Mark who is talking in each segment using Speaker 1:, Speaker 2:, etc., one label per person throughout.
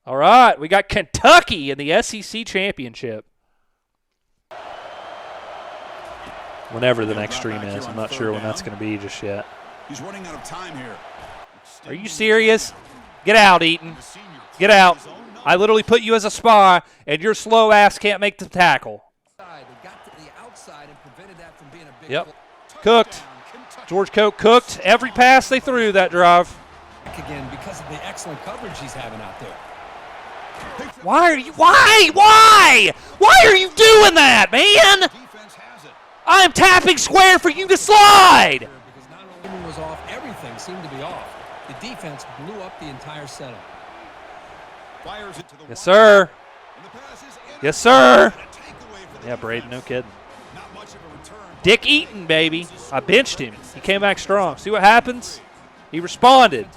Speaker 1: All right, we got Kentucky in the SEC championship. Whenever the next stream is. I'm not sure when that's going to be just yet.
Speaker 2: He's running out of time here.
Speaker 1: Are you serious? Get out, Eaton. Get out. I literally put you as a spy, and your slow ass can't make the tackle. Yep. Cooked. George Coke cooked every pass they threw that drive.
Speaker 3: Again, because of the excellent coverage he's having out there.
Speaker 1: Why are you why are you doing that, man? I'm tapping square for you to slide.
Speaker 3: Because not only was off, everything seemed to be off. The defense blew up the entire setup.
Speaker 1: Yes, sir. Yes, sir. Yeah, Braden, no kidding. Dick Eaton, baby. I benched him. He came back strong. See what happens? He responded.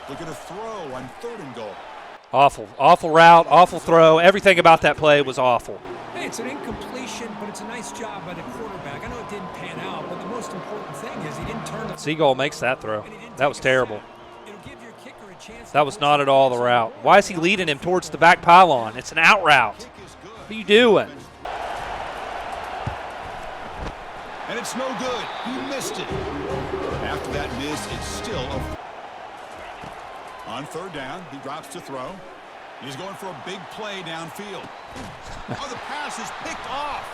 Speaker 2: Looking to throw on 3rd and goal.
Speaker 1: Awful route, awful throw. Everything about that play was awful.
Speaker 3: Hey, it's an incompletion, but it's a nice job by the quarterback. I know it didn't pan out, but the most important thing is he didn't turn the
Speaker 1: Seagull makes that throw. That was terrible. That was not at all the route. Why is he leading him towards the back pylon? It's an out route. What are you doing?
Speaker 2: And it's no good. He missed it. After that miss, it's still on 3rd down. He drops to throw. He's going for a big play downfield. Oh, the pass is picked off.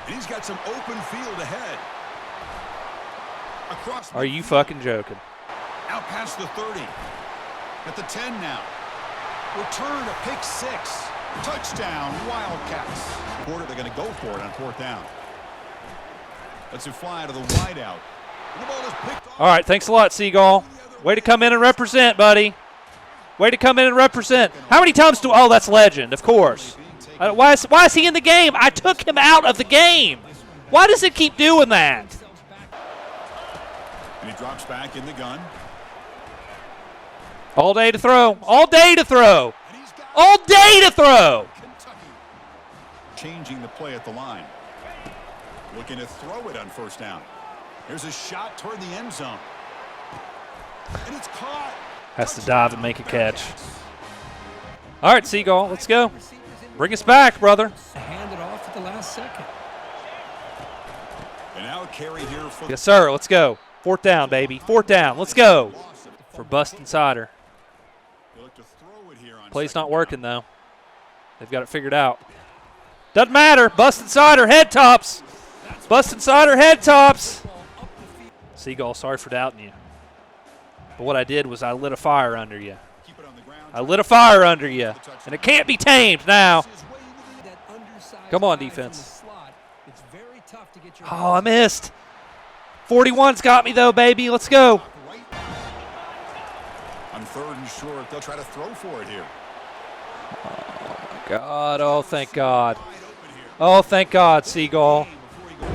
Speaker 2: And he's got some open field ahead. Across.
Speaker 1: Are you fucking joking?
Speaker 2: Out past the 30. At the 10 now. Return, a pick 6. Touchdown, Wildcats. Quarter, they're going to go for it on 4th down. Lets it fly to the wide out. And the ball is picked off.
Speaker 1: All right, thanks a lot, Seagull. Way to come in and represent, buddy. Way to come in and represent. How many times do – oh, that's legend, of course. Why is he in the game? I took him out of the game. Why does it keep doing that?
Speaker 2: And he drops back in the gun.
Speaker 1: All day to throw. All day to throw. All day to throw.
Speaker 2: Changing the play at the line. Looking to throw it on 1st down. Here's a shot toward the end zone. And it's caught.
Speaker 1: Has to dive and make a catch. All right, Seagull, let's go. Bring us back, brother.
Speaker 3: Hand it off at the last second.
Speaker 2: And now a carry here for
Speaker 1: yes, sir. Let's go. 4th down, baby. 4th down. Let's go. For Bust Insider. Play's not working, though. They've got it figured out. Doesn't matter. Bust Insider, head tops. Bust Insider, head tops. Seagull, sorry for doubting you. But what I did was I lit a fire under you. I lit a fire under you. And it can't be tamed now. Come on, defense. Oh, I missed. 41's got me, though, baby. Let's go.
Speaker 2: On 3rd and short, they'll try to throw for it here.
Speaker 1: Oh, my God. Oh, thank God. Oh, thank God, Seagull.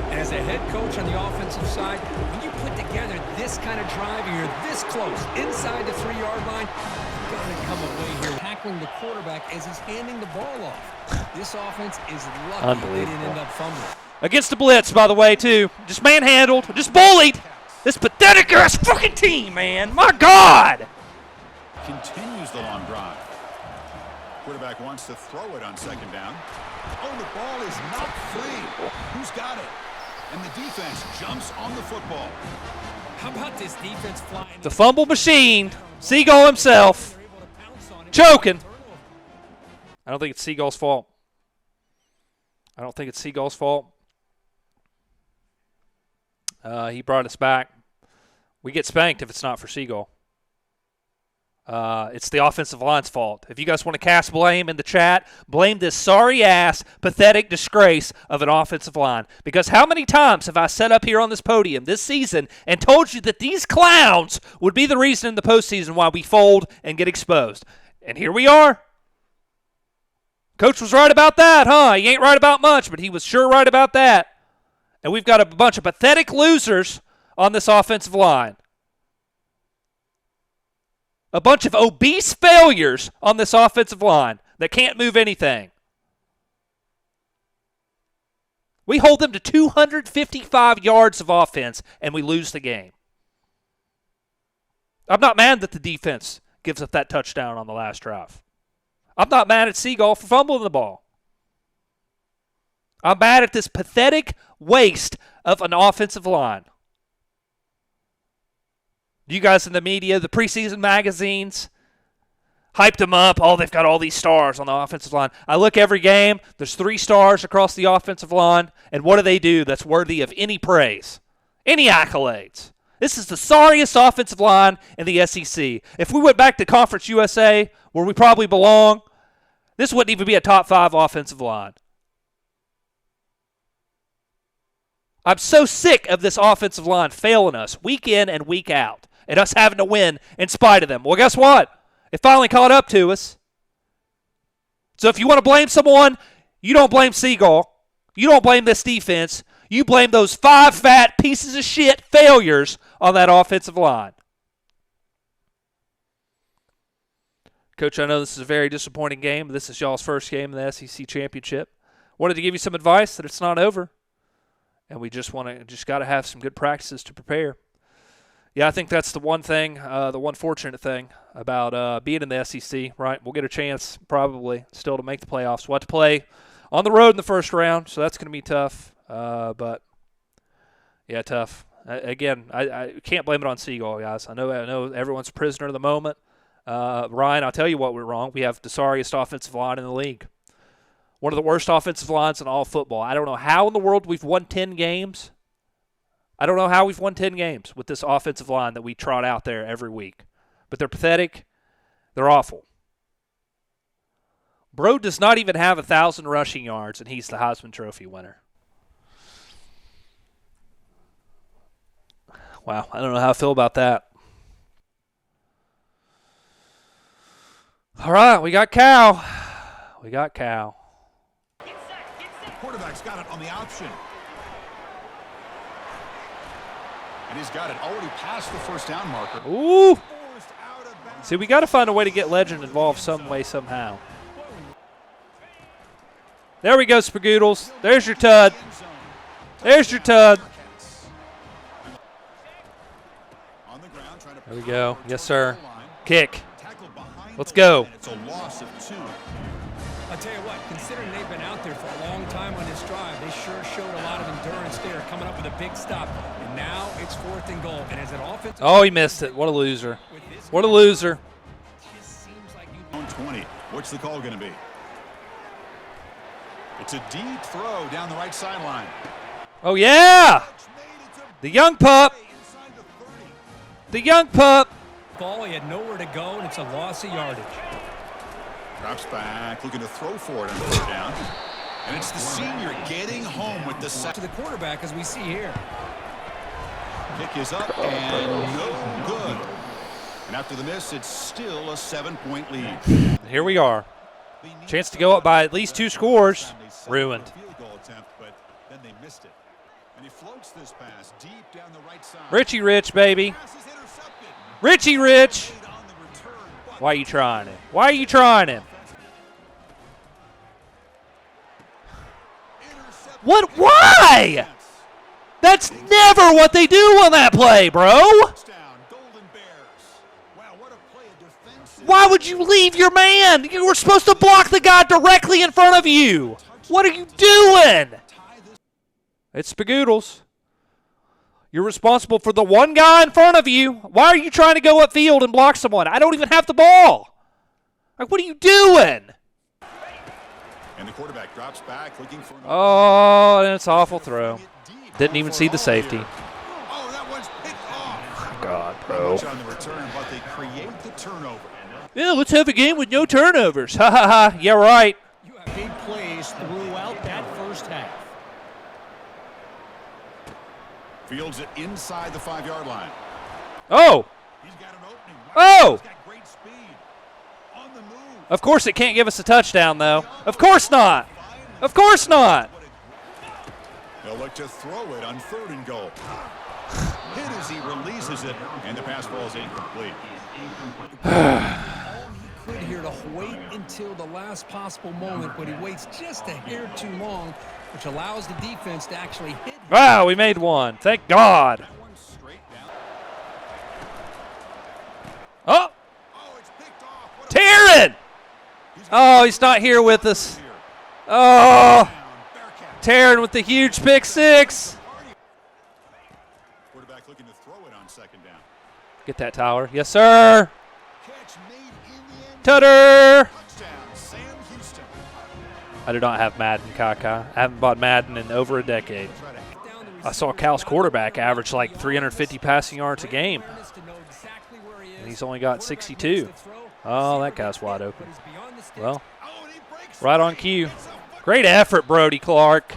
Speaker 3: As a head coach on the offensive side, when you put together this kind of drive and you're this close inside the 3-yard line, you've got to come away here tackling the quarterback as he's handing the ball off. This offense is lucky they didn't end up fumbling.
Speaker 1: Against the blitz, by the way, too. Just manhandled, just bullied. This pathetic-ass fucking team, man. My God.
Speaker 2: Continues the long drive. Quarterback wants to throw it on 2nd down. Oh, the ball is not free. Who's got it? And the defense jumps on the football.
Speaker 3: How about this defense flying?
Speaker 1: The fumble machine. Seagull himself. Choking. I don't think it's Seagull's fault. I don't think it's Seagull's fault. He brought us back. We get spanked if it's not for Seagull. It's the offensive line's fault. If you guys want to cast blame in the chat, blame this sorry-ass, pathetic disgrace of an offensive line. Because how many times have I sat up here on this podium this season and told you that these clowns would be the reason in the postseason why we fold and get exposed? And here we are. Coach was right about that, huh? He ain't right about much, but he was sure right about that. And we've got a bunch of pathetic losers on this offensive line. A bunch of obese failures on this offensive line that can't move anything. We hold them to 255 yards of offense, and we lose the game. I'm not mad that the defense gives up that touchdown on the last drive. I'm not mad at Seagull for fumbling the ball. I'm mad at this pathetic waste of an offensive line. You guys in the media, the preseason magazines, hyped them up. Oh, they've got all these stars on the offensive line. I look every game. There's 3 stars across the offensive line. And what do they do that's worthy of any praise, any accolades? This is the sorriest offensive line in the SEC. If we went back to Conference USA, where we probably belong, this wouldn't even be a top 5 offensive line. I'm so sick of this offensive line failing us week in and week out and us having to win in spite of them. Well, guess what? It finally caught up to us. So if you want to blame someone, you don't blame Seagull. You don't blame this defense. You blame those 5 fat pieces of shit failures on that offensive line. Coach, I know this is a very disappointing game. This is y'all's first game in the SEC Championship. Wanted to give you some advice that it's not over. And we just got to have some good practices to prepare. Yeah, I think that's the one thing, the one fortunate thing about being in the SEC, right? We'll get a chance probably still to make the playoffs. We'll have to play on the road in the first round, so that's going to be tough. But, yeah, tough. Again, I can't blame it on Seagull, guys. I know everyone's a prisoner of the moment. Ryan, I'll tell you what we're wrong. We have the sorriest offensive line in the league. One of the worst offensive lines in all football. I don't know how in the world we've won 10 games. I don't know how we've won 10 games with this offensive line that we trot out there every week. But they're pathetic. They're awful. Bro does not even have 1,000 rushing yards, and he's the Heisman Trophy winner. Wow, I don't know how I feel about that. All right, we got Cal. We got Cal.
Speaker 2: Quarterback's got it on the option. And he's got it already past the first down marker.
Speaker 1: Ooh. See, we got to find a way to get Legend involved some way, somehow. There we go, Spagoodles. There's your tud. There's your tud. There we go. Yes, sir. Kick. Let's go.
Speaker 2: It's a loss of 2.
Speaker 3: I'll tell you what, considering they've been out there for a long time on this drive, they sure showed a lot of endurance there, coming up with a big stop. And now it's 4th and goal. And as an offensive...
Speaker 1: Oh, he missed it. What a loser. What a loser.
Speaker 2: 20. What's the call going to be? It's a deep throw down the right sideline.
Speaker 1: Oh, yeah. The young pup. The young pup.
Speaker 3: Ball, he had nowhere to go, and it's a loss of yardage.
Speaker 2: Drops back, looking to throw for it on 3rd down. And it's the senior getting home with the sack.
Speaker 3: To the quarterback, as we see here.
Speaker 2: Kick is up and no good. And after the miss, it's still a 7-point lead.
Speaker 1: Here we are. Chance to go up by at least 2 scores. Ruined.
Speaker 2: Field goal attempt, but then they missed it. And he floats this pass deep down the right side.
Speaker 1: Richie Rich, baby. Richie Rich. Why are you trying him? Why are you trying him? What? Why? That's never what they do on that play, bro. Why would you leave your man? You were supposed to block the guy directly in front of you. What are you doing? It's Spagoodles. You're responsible for the one guy in front of you. Why are you trying to go upfield and block someone? I don't even have the ball. Like, what are you doing?
Speaker 2: And the quarterback drops back looking for...
Speaker 1: Oh, and it's an awful throw. Didn't even see the safety.
Speaker 2: Oh, that one's picked off.
Speaker 1: God, bro.
Speaker 2: On the return, but they create the turnover.
Speaker 1: Yeah, let's have a game with no turnovers. Ha ha ha. Yeah, right.
Speaker 4: You have big plays throughout that first half.
Speaker 2: Fields it inside the 5-yard line.
Speaker 1: Oh.
Speaker 2: He's got an opening.
Speaker 1: Oh.
Speaker 2: He's got great speed. On the move.
Speaker 1: Of course it can't give us a touchdown, though. Of course not. Of course not.
Speaker 2: They'll look to throw it on 3rd and goal. Hit as he releases it, and the pass ball is incomplete.
Speaker 3: Could here to wait until the last possible moment, but he waits just a hair too long, which allows the defense to actually hit.
Speaker 1: Wow, we made one. Thank God. Oh, he's not here with us. Oh, Taryn with the huge pick six.
Speaker 2: Quarterback looking to throw it on second down.
Speaker 1: Get that, Tyler. Yes, sir.
Speaker 2: Catch made in the end.
Speaker 1: Tutter.
Speaker 2: Touchdown, Sam Houston.
Speaker 1: I do not have Madden, Kaka. I haven't bought Madden in over a decade. I saw Cal's quarterback average like 350 passing yards a game. And he's only got 62. Oh, that guy's wide open. Well, right on cue. Great effort, Brody Clark.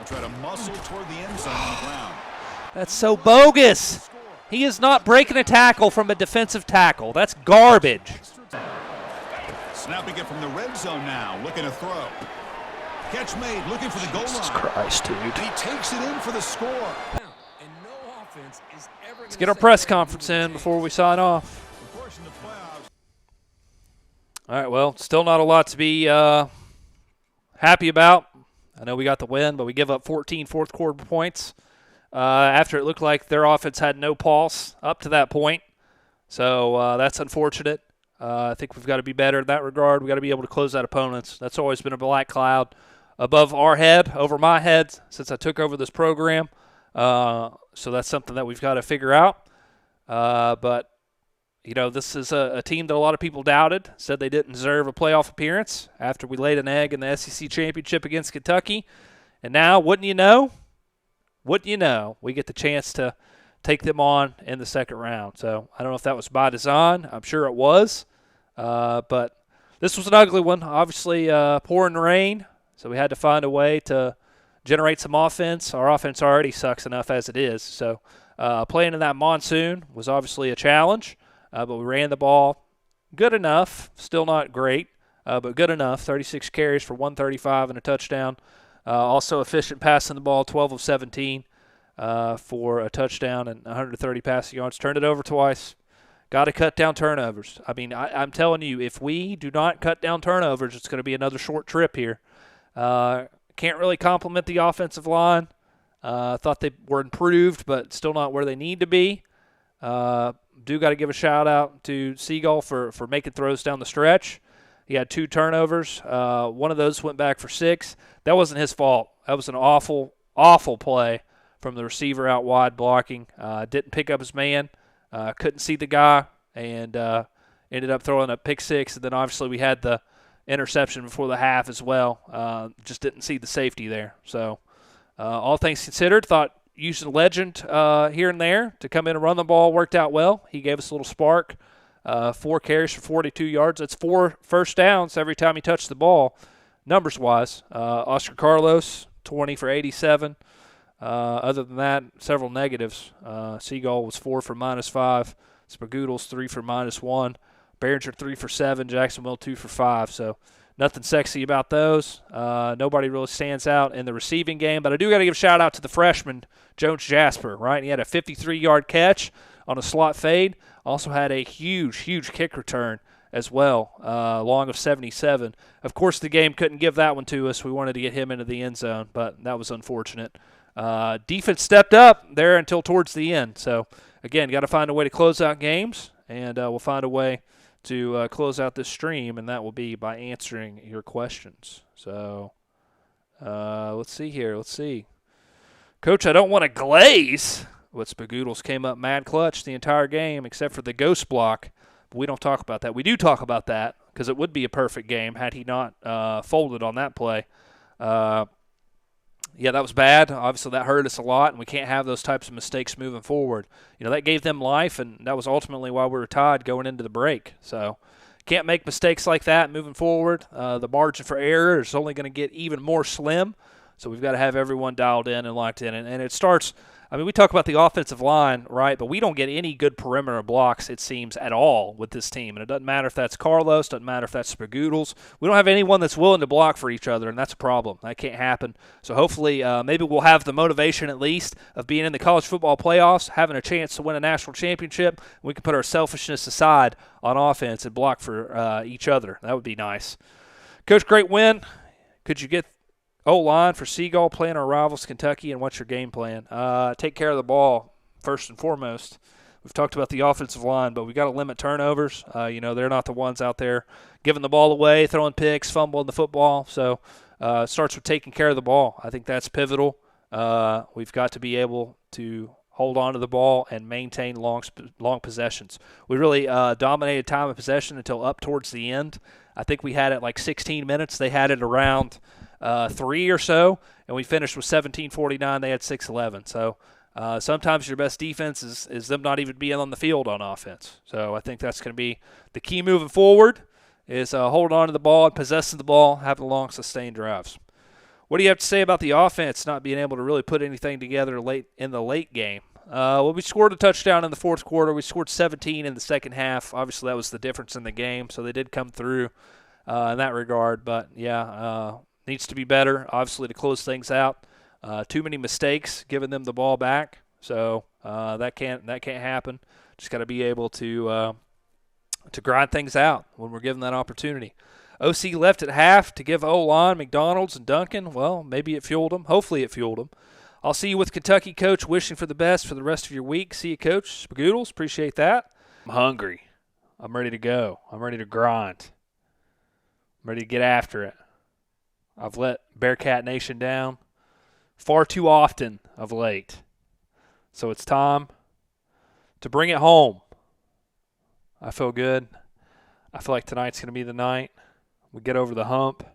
Speaker 2: Try to muscle toward the end zone on the ground.
Speaker 1: That's so bogus. He is not breaking a tackle from a defensive tackle. That's garbage.
Speaker 2: Snapping it from the red zone now, looking to throw. Catch made, looking for the goal line.
Speaker 1: Jesus Christ, dude.
Speaker 2: And he takes it in for the score.
Speaker 1: Let's get our press conference in before we sign off. All right, well, still not a lot to be happy about. I know we got the win, but we give up 14 fourth-quarter points after it looked like their offense had no pulse up to that point. So that's unfortunate. I think we've got to be better in that regard. We've got to be able to close out opponents. That's always been a black cloud above our head, over my head, since I took over this program. So that's something that we've got to figure out. But, you know, this is a team that a lot of people doubted, said they didn't deserve a playoff appearance after we laid an egg in the SEC championship against Kentucky. And now, wouldn't you know, we get the chance to take them on in the second round. So I don't know if that was by design. I'm sure it was. But this was an ugly one. Obviously, pouring rain, so we had to find a way to generate some offense. Our offense already sucks enough as it is. So playing in that monsoon was obviously a challenge, but we ran the ball good enough. Still not great, but good enough. 36 carries for 135 and a touchdown. Also efficient passing the ball, 12 of 17 for a touchdown and 130 passing yards. Turned it over twice. Got to cut down turnovers. I mean, I'm telling you, if we do not cut down turnovers, it's going to be another short trip here. Can't really compliment the offensive line. Thought they were improved, but still not where they need to be. Do got to give a shout-out to Seagull for making throws down the stretch. He had 2 turnovers. One of those went back for 6. That wasn't his fault. That was an awful, awful play from the receiver out wide blocking. Didn't pick up his man. Couldn't see the guy, and ended up throwing a pick 6. And then obviously we had the interception before the half as well. Just didn't see the safety there. So all things considered, thought using Legend here and there to come in and run the ball worked out well. He gave us a little spark. 4 carries for 42 yards. That's 4 first downs every time he touched the ball, numbers-wise. Oscar Carlos, 20 for 87. Other than that, several negatives. Seagull was 4 for -5. Spagoodles 3 for -1. Behringer 3 for 7. Jacksonville 2 for 5. So nothing sexy about those. Nobody really stands out in the receiving game. But I do got to give a shout-out to the freshman, Jones Jasper, right? He had a 53-yard catch on a slot fade. Also had a huge, huge kick return as well, long of 77. Of course, the game couldn't give that one to us. We wanted to get him into the end zone, but that was unfortunate. Defense stepped up there until towards the end. So, again, got to find a way to close out games, and we'll find a way to close out this stream, and that will be by answering your questions. So, let's see here. Let's see. Coach, I don't want to glaze. But Spagoodles came up mad clutch the entire game except for the ghost block. But we don't talk about that. We do talk about that because it would be a perfect game had he not folded on that play. Yeah, that was bad. Obviously, that hurt us a lot, and we can't have those types of mistakes moving forward. You know, that gave them life, and that was ultimately why we were tied going into the break. So can't make mistakes like that moving forward. The margin for error is only going to get even more slim. So we've got to have everyone dialed in and locked in. And it starts – I mean, we talk about the offensive line, right, but we don't get any good perimeter blocks, it seems, at all with this team. And it doesn't matter if that's Carlos, doesn't matter if that's Spagoodles. We don't have anyone that's willing to block for each other, and that's a problem. That can't happen. So hopefully maybe we'll have the motivation at least of being in the college football playoffs, having a chance to win a national championship. We can put our selfishness aside on offense and block for each other. That would be nice. Coach, great win. Could you get O-line for Seagull playing our rivals Kentucky, and what's your game plan? Take care of the ball first and foremost. We've talked about the offensive line, but we've got to limit turnovers. They're not the ones out there giving the ball away, throwing picks, fumbling the football. So it starts with taking care of the ball. I think that's pivotal. We've got to be able to hold on to the ball and maintain long possessions. We really dominated time of possession until up towards the end. I think we had it like 16 minutes. They had it around 3 or so, and we finished with 17-49. They had 6-11. So sometimes your best defense is them not even being on the field on offense. So I think that's going to be the key moving forward is holding on to the ball and possessing the ball, having long, sustained drives. What do you have to say about the offense not being able to really put anything together late in the late game? Well, we scored a touchdown in the fourth quarter. We scored 17 in the second half. Obviously, that was the difference in the game, so they did come through in that regard. But, needs to be better, obviously, to close things out. Too many mistakes giving them the ball back, so that can't happen. Just got to be able to grind things out when we're given that opportunity. OC left at half to give O-line, McDonald's, and Duncan. Well, maybe it fueled them. Hopefully it fueled them. I'll see you with Kentucky, Coach. Wishing for the best for the rest of your week. See you, Coach. Spagoodles, appreciate that. I'm hungry. I'm ready to go. I'm ready to grind. I'm ready to get after it. I've let Bearcat Nation down far too often of late. So it's time to bring it home. I feel good. I feel like tonight's going to be the night. We get over the hump,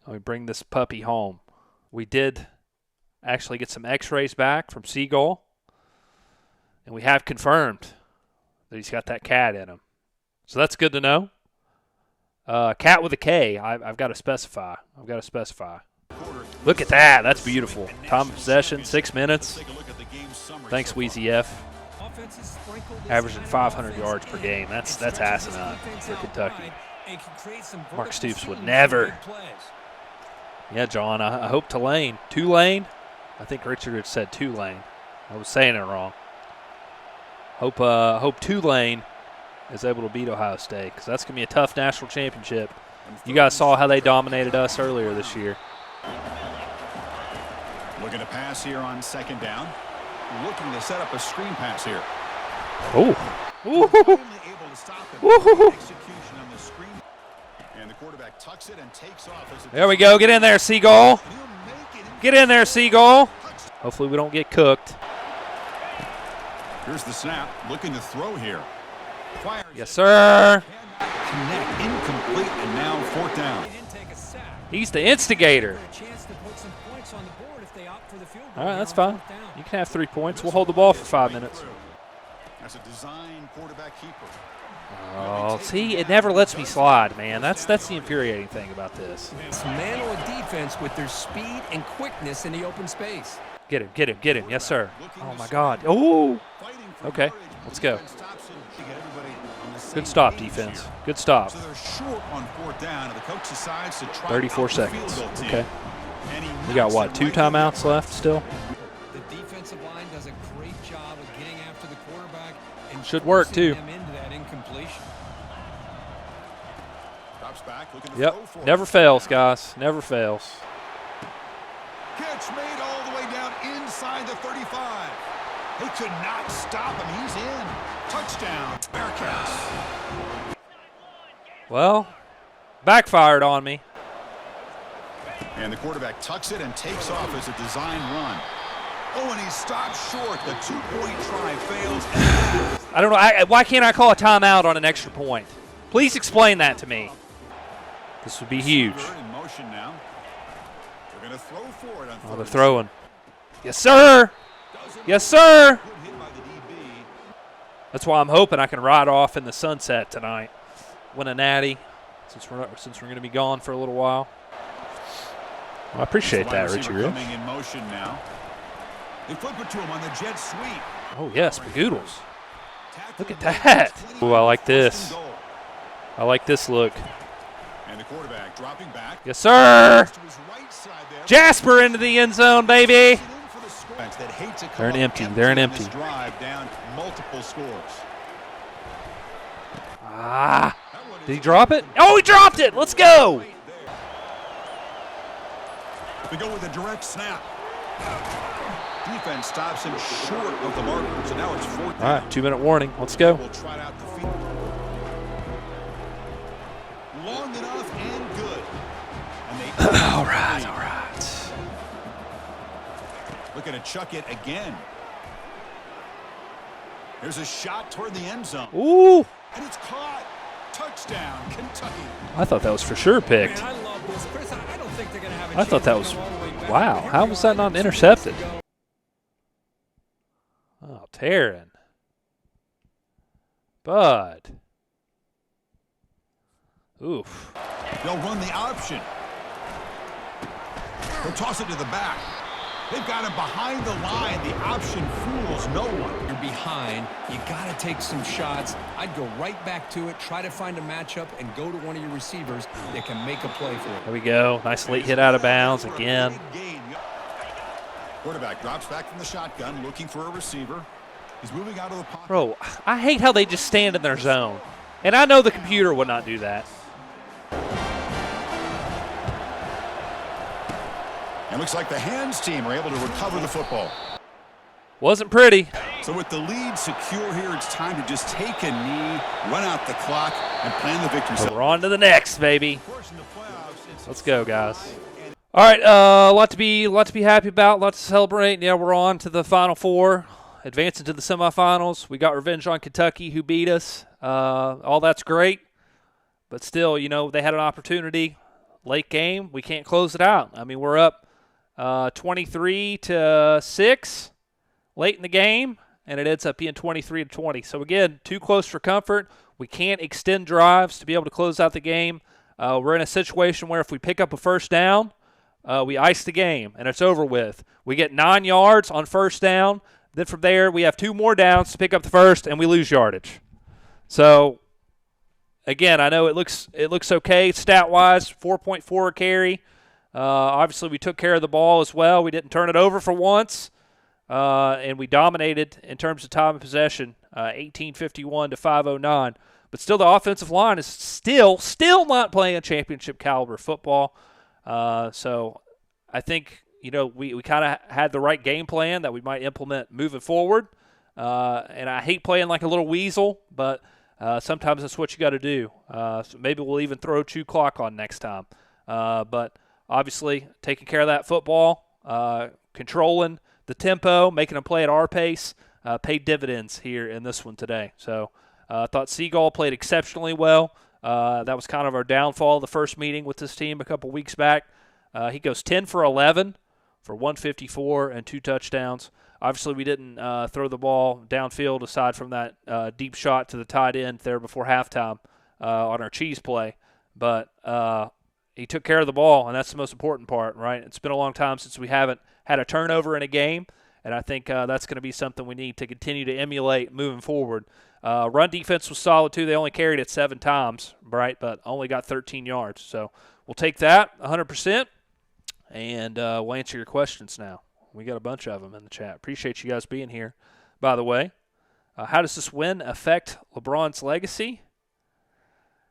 Speaker 1: and we bring this puppy home. We did actually get some x-rays back from Seagull, and we have confirmed that he's got that cat in him. So that's good to know. Cat with a K, I've got to specify. Look at that. That's beautiful. Time of possession, 6 minutes. Thanks, Wheezy F. Averaging 500 yards per game. That's asinine for Kentucky. Mark Stoops would never. Yeah, John, I hope Tulane. Tulane? I think Richard had said Tulane. I was saying it wrong. Hope Tulane is able to beat Ohio State because that's going to be a tough national championship. You guys saw how they dominated us earlier this year.
Speaker 2: Looking to pass here on second down. Looking to set up a screen pass here.
Speaker 1: Oh.
Speaker 2: And the quarterback tucks it and takes off.
Speaker 1: There we go. Get in there, Seagull. Get in there, Seagull. Hopefully we don't get cooked.
Speaker 2: Here's the snap. Looking to throw here. Fires.
Speaker 1: Yes, sir.
Speaker 2: Connect. Incomplete. And now fourth down.
Speaker 1: He's the instigator. All right, that's fine. You can have 3 points. We'll hold the ball for 5 minutes.
Speaker 2: That's a design quarterback keeper.
Speaker 1: Oh, see, it never lets me slide, man. That's the infuriating thing about this.
Speaker 3: Dismantle a defense with their speed and quickness in the open space.
Speaker 1: Get him. Yes, sir. Oh, my God. Oh. Okay, let's go. Good stop, defense. Good stop.
Speaker 2: So they're short on fourth down, and the coach decides to try
Speaker 1: 34 seconds. Okay. We got, what, 2 timeouts left still?
Speaker 3: The defensive line does a great job of getting after the quarterback and
Speaker 1: should work, too.
Speaker 3: them into that incompletion.
Speaker 1: Yep. Never fails, guys. Never fails.
Speaker 2: Catch made all the way down inside the 35. They could not stop him. He's in. Touchdown, Bearcats.
Speaker 1: Well, backfired on me.
Speaker 2: And the quarterback tucks it and takes off as a design run. Oh, and he stops short. The 2-point try fails.
Speaker 1: I don't know. Why can't I call a timeout on an extra point? Please explain that to me. This would be huge.
Speaker 2: In motion now. They're going to throw for it on
Speaker 1: they're throwing. Yes, sir. Yes, sir. That's why I'm hoping I can ride off in the sunset tonight. Win a natty since we're going to be gone for a little while. Well, I appreciate that, Richie Rich.
Speaker 2: Coming in motion now. They flip it to him on the jet sweep.
Speaker 1: Oh, yes, Pagoodles. Look at that. Oh, I like this. I like this look.
Speaker 2: And the quarterback dropping back.
Speaker 1: Yes, sir. Jasper into the end zone, baby. They're an empty. They're an empty. Ah. Did he drop it? Oh, he dropped it. Let's go.
Speaker 2: We go with a direct snap. Defense stops him short of the markers, and now it's 4th down.
Speaker 1: All right, 2-minute warning. Let's go.
Speaker 2: We'll try out the field. Long enough and good. And they
Speaker 1: All right.
Speaker 2: looking to chuck it again. There's a shot toward the end zone.
Speaker 1: Ooh.
Speaker 2: And it's caught. Touchdown, Kentucky.
Speaker 1: I thought that was for sure picked.
Speaker 3: Man, I love this. Chris, I don't think they're going to have a
Speaker 1: I thought that
Speaker 3: chance
Speaker 1: was
Speaker 3: to go all the way back.
Speaker 1: wow.
Speaker 3: But here
Speaker 1: How
Speaker 3: we
Speaker 1: was
Speaker 3: are,
Speaker 1: that not
Speaker 3: 2
Speaker 1: intercepted?
Speaker 3: seconds to go.
Speaker 1: Oh, Taryn. Bud. Oof.
Speaker 2: They'll run the option. They'll toss it to the back. They've got him behind the line. The option fools no one.
Speaker 3: You're behind. You got to take some shots. I'd go right back to it, try to find a matchup, and go to one of your receivers that can make a play for it.
Speaker 1: There we go. Nice late hit out of bounds again.
Speaker 2: Quarterback drops back from the shotgun, looking for a receiver. He's moving out of the pocket.
Speaker 1: Bro, I hate how they just stand in their zone. And I know the computer would not do that.
Speaker 2: And looks like the hands team are able to recover the football.
Speaker 1: Wasn't pretty.
Speaker 2: So with the lead secure here, it's time to just take a knee, run out the clock, and plan the victory.
Speaker 1: But we're on to the next, baby. Let's go, guys. All right, a lot to be happy about, lots to celebrate. Yeah, we're on to the Final Four, advancing to the semifinals. We got revenge on Kentucky, who beat us. All that's great, but still, you know, they had an opportunity. Late game, we can't close it out. I mean, we're up 23-6 late in the game, and it ends up being 23-20. So again, too close for comfort. We can't extend drives to be able to close out the game. We're in a situation where if we pick up a first down, we ice the game, and it's over with. We get 9 yards on first down. Then from there, we have 2 more downs to pick up the first, and we lose yardage. So, again, I know it looks okay stat-wise, 4.4 a carry. Obviously, we took care of the ball as well. We didn't turn it over for once, and we dominated in terms of time of possession, 18:51 to 5:09. But still, the offensive line is still not playing championship caliber football. So I think, you know, we kind of had the right game plan that we might implement moving forward. And I hate playing like a little weasel, but sometimes that's what you got to do. So maybe we'll even throw chew clock on next time. But obviously, taking care of that football, controlling the tempo, making them play at our pace, paid dividends here in this one today. So I thought Seagull played exceptionally well. That was kind of our downfall, the first meeting with this team a couple weeks back. He goes 10 for 11 for 154 and 2 touchdowns. Obviously, we didn't throw the ball downfield aside from that deep shot to the tight end there before halftime on our cheese play. But he took care of the ball, and that's the most important part, right? It's been a long time since we haven't had a turnover in a game, and I think that's going to be something we need to continue to emulate moving forward. Run defense was solid, too. They only carried it 7 times, right, but only got 13 yards. So we'll take that 100%, and we'll answer your questions now. We got a bunch of them in the chat. Appreciate you guys being here, by the way. How does this win affect LeBron's legacy?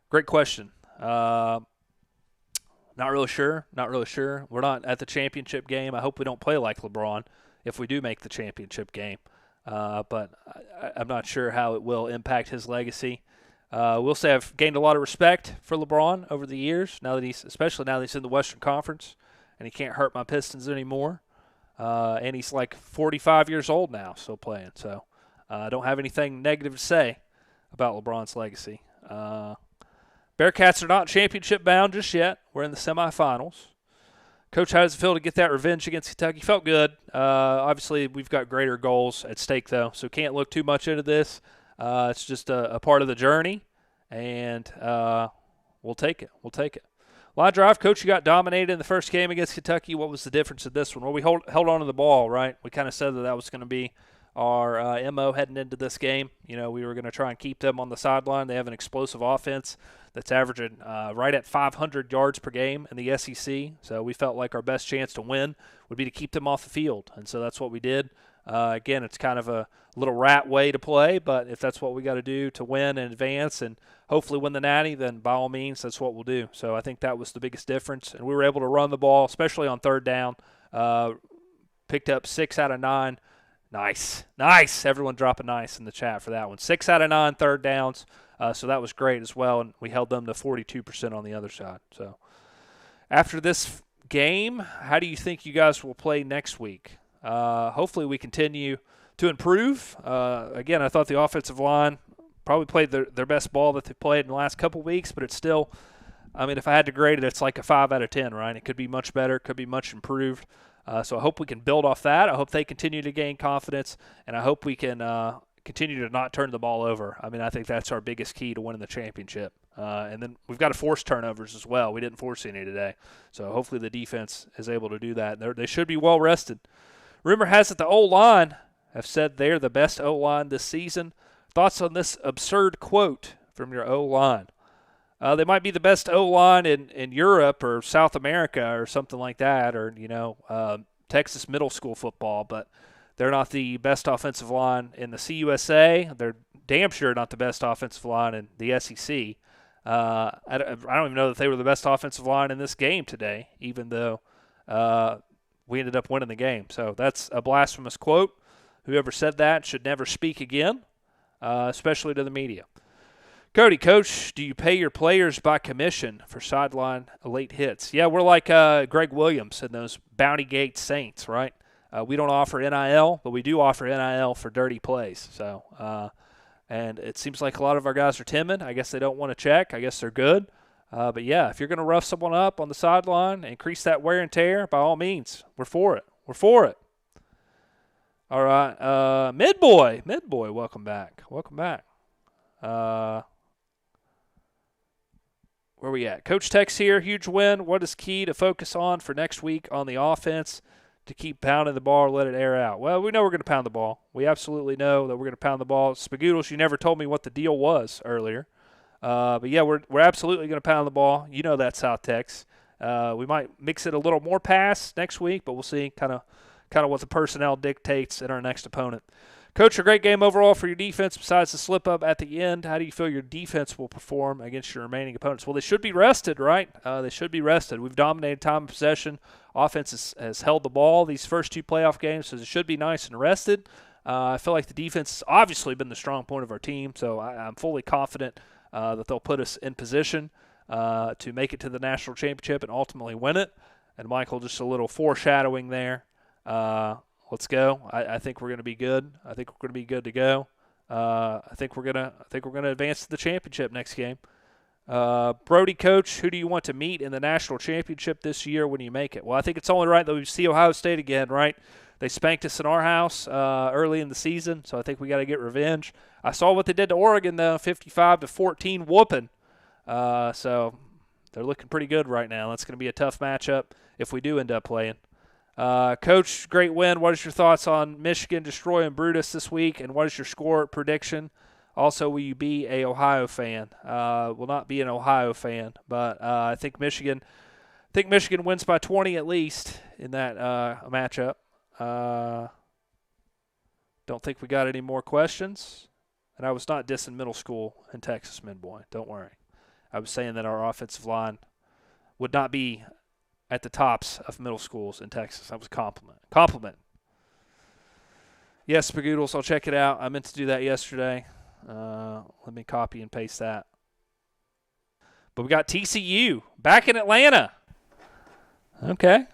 Speaker 1: Great question. Not really sure. We're not at the championship game. I hope we don't play like LeBron if we do make the championship game. But I'm not sure how it will impact his legacy. We'll say I've gained a lot of respect for LeBron over the years, especially now that he's in the Western Conference and he can't hurt my Pistons anymore. And he's like 45 years old now, still playing. So I don't have anything negative to say about LeBron's legacy. Bearcats are not championship bound just yet. We're in the semifinals. Coach, how does it feel to get that revenge against Kentucky? Felt good. Obviously, we've got greater goals at stake, though, so can't look too much into this. It's just a part of the journey, and we'll take it. Line drive, Coach, you got dominated in the first game against Kentucky. What was the difference in this one? Well, we held on to the ball, right? We kind of said that was going to be our MO heading into this game. You know, we were going to try and keep them on the sideline. They have an explosive offense that's averaging right at 500 yards per game in the SEC. So we felt like our best chance to win would be to keep them off the field. And so that's what we did. Again, it's kind of a little rat way to play, but if that's what we got to do to win and advance and hopefully win the Natty, then by all means, that's what we'll do. So I think that was the biggest difference. And we were able to run the ball, especially on third down, picked up 6 out of 9. Nice. Nice. Everyone drop a nice in the chat for that one. 6 out of 9 third downs. So that was great as well, and we held them to 42% on the other side. So after this game, how do you think you guys will play next week? Hopefully we continue to improve. Again, I thought the offensive line probably played their best ball that they've played in the last couple weeks, but it's still, I mean, if I had to grade it, it's like a 5 out of 10, right? It could be much better, could be much improved. So I hope we can build off that. I hope they continue to gain confidence, and I hope we can continue to not turn the ball over. I mean, I think that's our biggest key to winning the championship. And then we've got to force turnovers as well. We didn't force any today. So hopefully the defense is able to do that. They should be well rested. Rumor has it the O-line have said they're the best O-line this season. Thoughts on this absurd quote from your O-line? They might be the best O-line in Europe or South America or something like that, or, Texas middle school football, but they're not the best offensive line in the CUSA. They're damn sure not the best offensive line in the SEC. I don't even know that they were the best offensive line in this game today, even though we ended up winning the game. So that's a blasphemous quote. Whoever said that should never speak again, especially to the media. Cody, Coach, do you pay your players by commission for sideline late hits? Yeah, we're like Greg Williams and those Bounty Gate Saints, right? We don't offer NIL, but we do offer NIL for dirty plays. So, and it seems like a lot of our guys are timid. I guess they don't want to check. I guess they're good. But, yeah, if you're going to rough someone up on the sideline, increase that wear and tear, by all means, we're for it. We're for it. All right, Midboy, welcome back. Welcome back. Where we at? Coach Tex here, huge win. What is key to focus on for next week on the offense to keep pounding the ball or let it air out? Well, we know we're going to pound the ball. We absolutely know that we're going to pound the ball. Spagoodles, you never told me what the deal was earlier. But, yeah, we're absolutely going to pound the ball. You know that, South Tex. We might mix it a little more pass next week, but we'll see kind of what the personnel dictates in our next opponent. Coach, a great game overall for your defense besides the slip-up at the end. How do you feel your defense will perform against your remaining opponents? Well, they should be rested, right? They should be rested. We've dominated time of possession. Offense has held the ball these first 2 playoff games, so it should be nice and rested. I feel like the defense has obviously been the strong point of our team, so I'm fully confident that they'll put us in position to make it to the national championship and ultimately win it. And, Michael, just a little foreshadowing there. Let's go. I think we're going to be good. I think we're going to be good to go. I think we're going to advance to the championship next game. Brody, Coach, who do you want to meet in the national championship this year when you make it? Well, I think it's only right that we see Ohio State again, right? They spanked us in our house early in the season, so I think we got to get revenge. I saw what they did to Oregon, though, 55-14 whooping. So they're looking pretty good right now. That's going to be a tough matchup if we do end up playing. Coach, great win. What is your thoughts on Michigan destroying Brutus this week, and what is your score prediction? Also, will you be a Ohio fan? Will not be an Ohio fan, but I think Michigan wins by 20 at least in that matchup. Don't think we got any more questions. And I was not dissing middle school in Texas, Midboy. Don't worry. I was saying that our offensive line would not be at the tops of middle schools in Texas. That was a compliment. Yes, Spagoodles, I'll check it out. I meant to do that yesterday. Let me copy and paste that. But we got TCU back in Atlanta. Okay.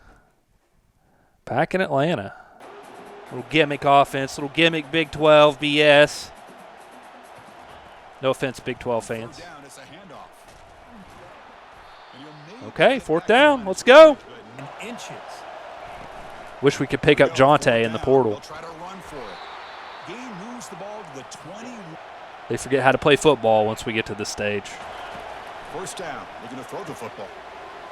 Speaker 1: Back in Atlanta. Little gimmick offense, little gimmick Big 12 BS. No offense, Big 12 fans. Okay, 4th down. Let's go. Wish we could pick up Jonte in the portal. They forget how to play football once we get to this stage.
Speaker 2: 1st down. Looking to throw the football.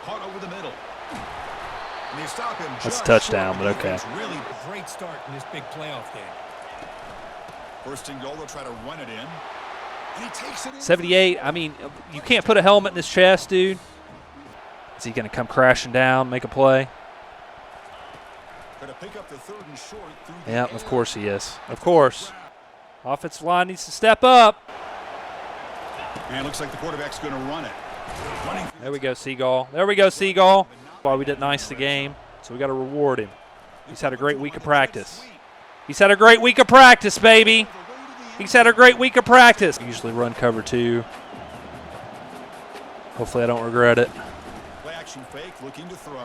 Speaker 2: Caught over the middle. And they stop him.
Speaker 1: That's a touchdown, but okay.
Speaker 3: Really great start in this big playoff game.
Speaker 2: 1st and goal. They'll try to run it in. And he takes it in.
Speaker 1: 78. I mean, you can't put a helmet in his chest, dude. Is he going to come crashing down, make a play?
Speaker 2: Gonna pick up the 3rd and short through the
Speaker 1: Yeah, of course he is. Of course. Offensive line needs to step up.
Speaker 2: And it looks like the quarterback's going to run it.
Speaker 1: There we go, Seagull. There we go, Seagull. Why we didn't ice the game, so we got to reward him. He's had a great week of practice. He's had a great week of practice, baby. He's had a great week of practice. Usually run cover 2. Hopefully I don't regret it.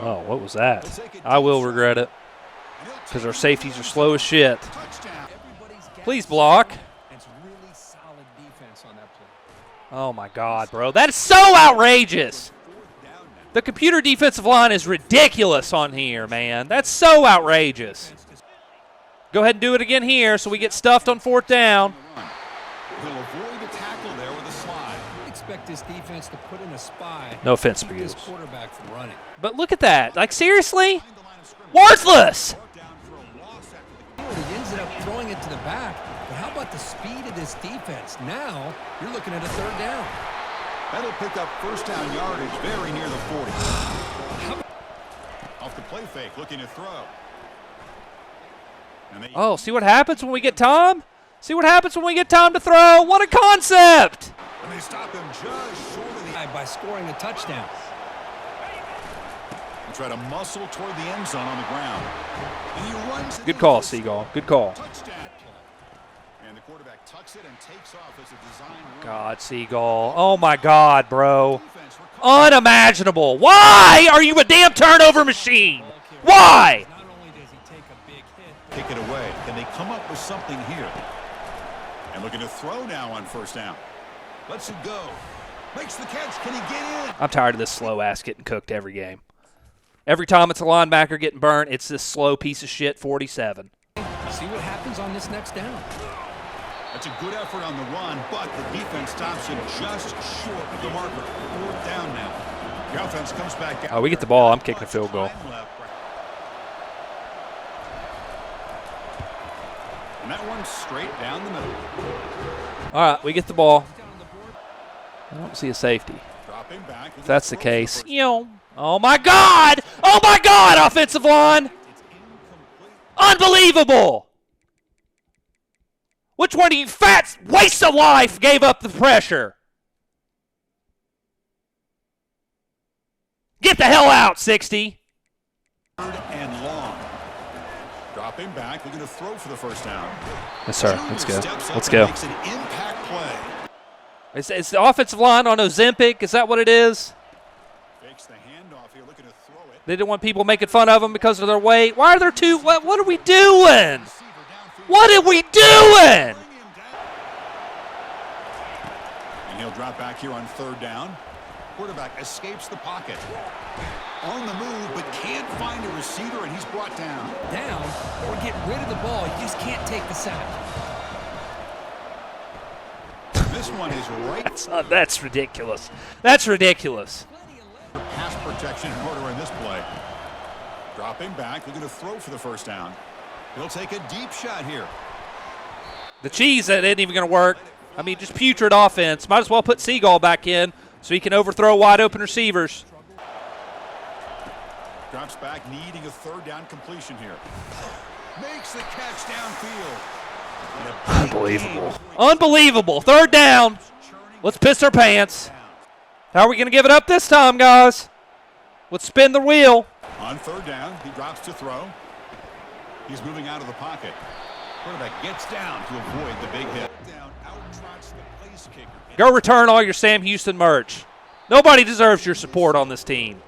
Speaker 1: Oh, what was that? I will regret it because our safeties are slow as shit. Please block. Oh, my God, bro. That is so outrageous. The computer defensive line is ridiculous on here, man. That's so outrageous. Go ahead and do it again here so we get stuffed on 4th down.
Speaker 2: He'll avoid the tackle there with a slide.
Speaker 3: Expect this defense to put in a spy.
Speaker 1: No offense,
Speaker 3: to keep this
Speaker 1: Beagles.
Speaker 3: quarterback from running.
Speaker 1: But look at that. Like, seriously? Worthless.
Speaker 3: He ended up throwing it to the back. But how about the speed of this defense? Now you're looking at a 3rd down.
Speaker 2: That'll pick up 1st down yardage very near the 40. Off the play fake, looking to throw.
Speaker 1: Oh, see what happens when we get Tom? See what happens when we get Tom to throw? What a concept!
Speaker 2: And they stop him just short of the
Speaker 3: By scoring a touchdown.
Speaker 2: and try to muscle toward the end zone on the ground. And he runs
Speaker 1: Good call, Seagull. Good call.
Speaker 2: touchdown. And the quarterback tucks it and takes off as a design run.
Speaker 1: God, Seagull. Oh, my God, bro. Unimaginable. Why are you a damn turnover machine? Why?
Speaker 3: Not only does he take a big hit,
Speaker 2: Kick it away. Can they come up with something here? And looking to throw now on 1st down. Lets it go. Makes the catch. Can he get in?
Speaker 1: I'm tired of this slow ass getting cooked every game. Every time it's a linebacker getting burnt, it's this slow piece of shit 47.
Speaker 3: see what happens on this next down.
Speaker 2: That's a good effort on the run, but the defense stops him just short of the marker. 4th down now. The offense comes back out.
Speaker 1: Oh, we get the ball. I'm kicking a field goal.
Speaker 2: And that one's straight down the middle.
Speaker 1: All right, we get the ball. I don't see a safety.
Speaker 2: Dropping back.
Speaker 1: If that's the case, oh my God! Oh my God! Offensive line, unbelievable! Which one of you fats waste of life gave up the pressure? Get the hell out, 60.
Speaker 2: 3rd and long. Dropping back, looking to throw for the 1st down.
Speaker 1: Yes, sir. Let's go.
Speaker 2: Steps up
Speaker 1: Let's
Speaker 2: and
Speaker 1: go.
Speaker 2: Makes an impact play.
Speaker 1: It's the offensive line on Ozempic. Is that what it is?
Speaker 2: Fakes the handoff here, looking to throw it.
Speaker 1: They didn't want people making fun of them because of their weight. Why are there two? What are we doing? What are we doing?
Speaker 2: And he'll drop back here on 3rd down. Quarterback escapes the pocket. On the move, but can't find a receiver, and he's brought down.
Speaker 3: Down or get rid of the ball. You just can't take the sack.
Speaker 2: This one is right.
Speaker 1: That's ridiculous. That's ridiculous.
Speaker 2: Pass protection in order in this play. Dropping back, looking to throw for the 1st down. He'll take a deep shot here.
Speaker 1: The cheese, that isn't even going to work. I mean, just putrid offense. Might as well put Seagull back in so he can overthrow wide open receivers.
Speaker 2: Drops back, needing a 3rd down completion here. Makes the catch downfield.
Speaker 1: Unbelievable. Unbelievable. 3rd down. Let's piss our pants. How are we going to give it up this time, guys? Let's spin the wheel.
Speaker 2: On 3rd down, he drops to throw. He's moving out of the pocket. Quarterback gets down to avoid the big hit. Down, out-trots the place kicker.
Speaker 1: Go return all your Sam Houston merch. Nobody deserves your support on this team.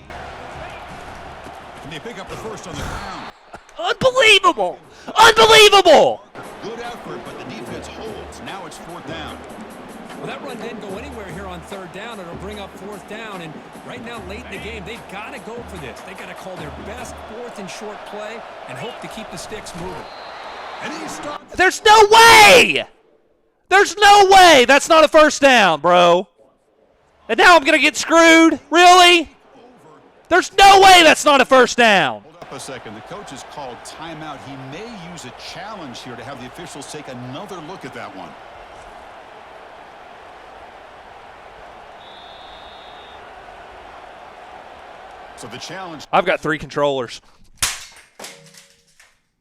Speaker 2: Can they pick up the 1st on the ground?
Speaker 1: Unbelievable. Unbelievable.
Speaker 2: Good effort, but the defense holds. Now it's 4th down.
Speaker 3: Well, that run didn't go anywhere here on 3rd down. It'll bring up 4th down. And right now, late in the game, they've got to go for this. They've got to call their best 4th and short play and hope to keep the sticks moving.
Speaker 2: And he starts.
Speaker 1: There's no way. There's no way that's not a 1st down, bro. And now I'm going to get screwed? Really? There's no way that's not a 1st down.
Speaker 2: Hold up a second. The coach has called timeout. He may use a challenge here to have the officials take another look at that one. So the challenge.
Speaker 1: I've got 3 controllers.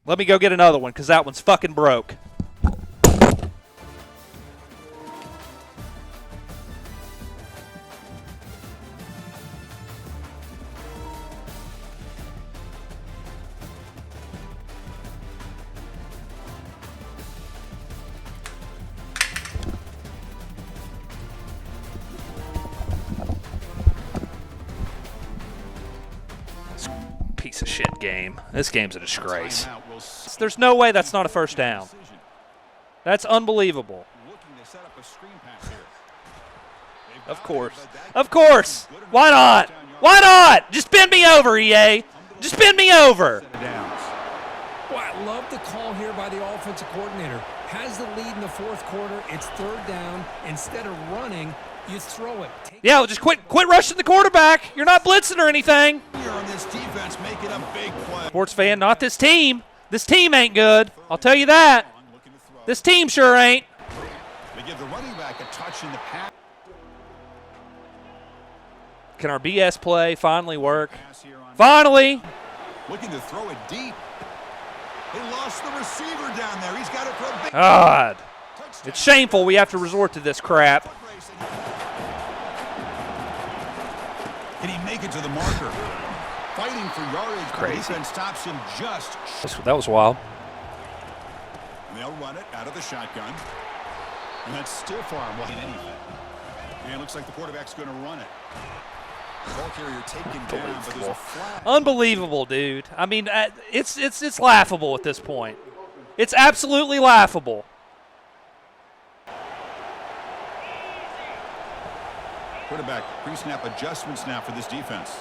Speaker 1: Let me go get another one because that one's fucking broke. game. This game's a disgrace. There's no way that's not a first down. That's unbelievable. Of course. Of course. Why not? Why not? Just bend me over, EA. Just bend me over.
Speaker 3: Boy, I love the call here by the offensive coordinator. Has the lead in the fourth quarter. It's third down. Instead of running, you throw it.
Speaker 1: Yeah, well, just quit rushing the quarterback. You're not blitzing or anything.
Speaker 2: On this defense, making a big play.
Speaker 1: Sports fan, not this team. This team ain't good. I'll tell you that. This team sure ain't.
Speaker 2: They give the running back a touch in the pass.
Speaker 1: Can our BS play finally work? Finally.
Speaker 2: Looking to throw it deep. They lost the receiver down there. He's got it for a big
Speaker 1: God. It's shameful we have to resort to this crap.
Speaker 2: Can he make it to the marker? Fighting for yardage.
Speaker 1: Crazy.
Speaker 2: Defense stops him just.
Speaker 1: That was wild.
Speaker 2: And they'll run it out of the shotgun. And that's still far away in anything. And it looks like the quarterback's going to run it. Ball carrier taken down, but there's a flag.
Speaker 1: Unbelievable, dude. I mean, it's laughable at this point. It's absolutely laughable.
Speaker 2: Quarterback pre-snap adjustments now for this defense.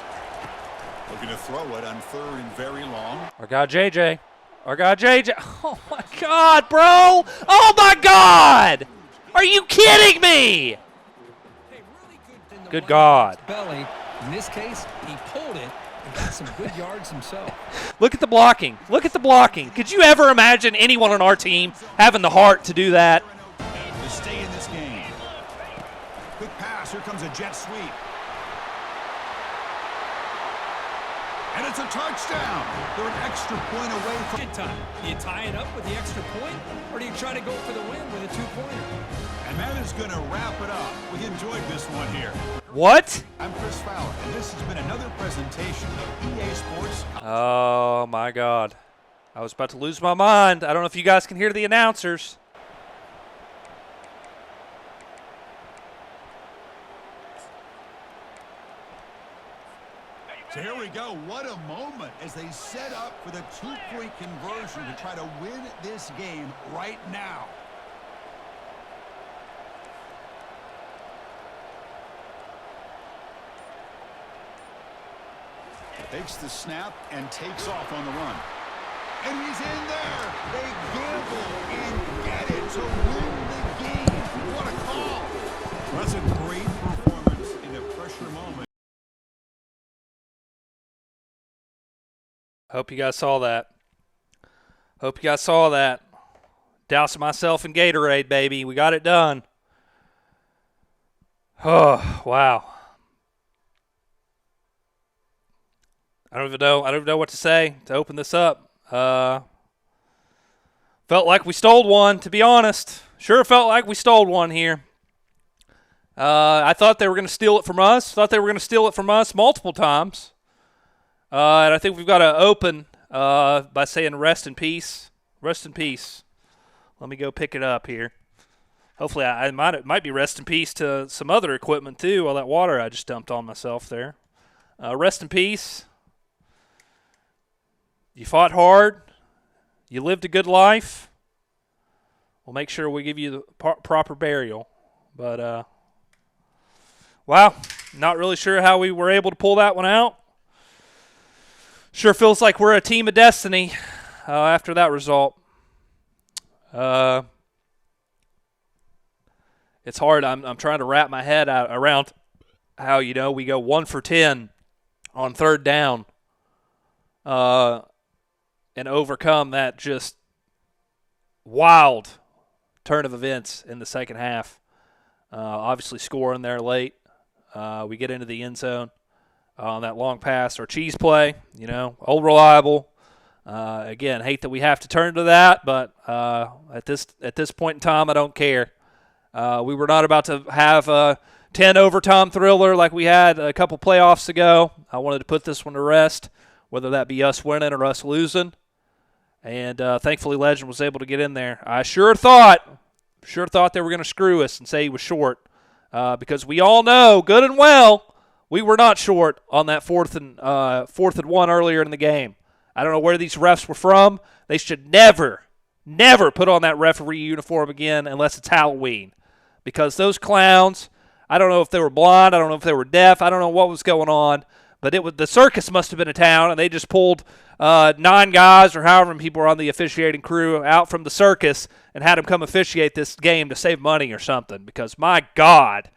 Speaker 2: Looking to throw it on third and very long.
Speaker 1: Our guy JJ. Our guy JJ. Oh my God, bro. Oh my God. Are you kidding me? Good God.
Speaker 3: Belly. In this case, he pulled it and got some good yards himself.
Speaker 1: Look at the blocking. Look at the blocking. Could you ever imagine anyone on our team having the heart to do that?
Speaker 2: To stay in this game. Quick pass. Here comes a jet sweep. And it's a touchdown. They're an extra point away from
Speaker 3: Good time. Do you tie it up with the extra point, or do you try to go for the win with a two-pointer?
Speaker 2: And that is going to wrap it up. We enjoyed this one here.
Speaker 1: What?
Speaker 2: I'm Chris Fowler, and this has been another presentation of EA Sports.
Speaker 1: Oh my God. I was about to lose my mind. I don't know if you guys can hear the announcers.
Speaker 2: So here we go. What a moment as they set up for the two-point conversion to try to win this game right now. Takes the snap and takes off on the run. And he's in there. They gamble and get it to win the game. What a call. That's a great performance in a pressure moment.
Speaker 1: Hope you guys saw that. Hope you guys saw that. Dousing myself in Gatorade, baby. We got it done. Oh, wow. I don't even know what to say to open this up. Felt like we stole one, to be honest. Sure felt like we stole one here. I thought they were going to steal it from us. Thought they were going to steal it from us multiple times. And I think we've got to open by saying rest in peace. Rest in peace. Let me go pick it up here. Hopefully it might be rest in peace to some other equipment too, all that water I just dumped on myself there. Rest in peace. You fought hard. You lived a good life. We'll make sure we give you the proper burial. But, wow, not really sure how we were able to pull that one out. Sure feels like we're a team of destiny after that result. It's hard. I'm trying to wrap my head around how, we go 1 for 10 on third down. And overcome that just wild turn of events in the second half. Obviously scoring there late. We get into the end zone on that long pass or cheese play, old reliable. Again, hate that we have to turn to that, but at this point in time, I don't care. We were not about to have a 10 overtime thriller like we had a couple playoffs ago. I wanted to put this one to rest, whether that be us winning or us losing. And thankfully, Legend was able to get in there. I sure thought they were going to screw us and say he was short, because we all know good and well we were not short on that fourth and 1 earlier in the game. I don't know where these refs were from. They should never put on that referee uniform again unless it's Halloween. Because those clowns, I don't know if they were blind, I don't know if they were deaf, I don't know what was going on, but the circus must have been in town, and they just pulled 9 guys or however many people were on the officiating crew out from the circus and had them come officiate this game to save money or something. Because, my God,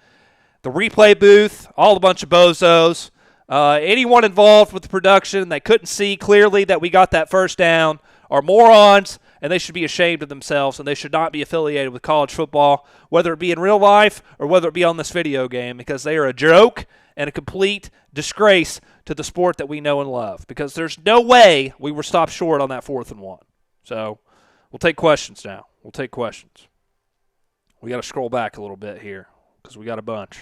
Speaker 1: the replay booth, all a bunch of bozos, anyone involved with the production that couldn't see clearly that we got that first down are morons, and they should be ashamed of themselves, and they should not be affiliated with college football, whether it be in real life or whether it be on this video game, because they are a joke and a complete disgrace to the sport that we know and love, because there's no way we were stopped short on that 4th and 1. So we'll take questions now. We'll take questions. We got to scroll back a little bit here because we got a bunch.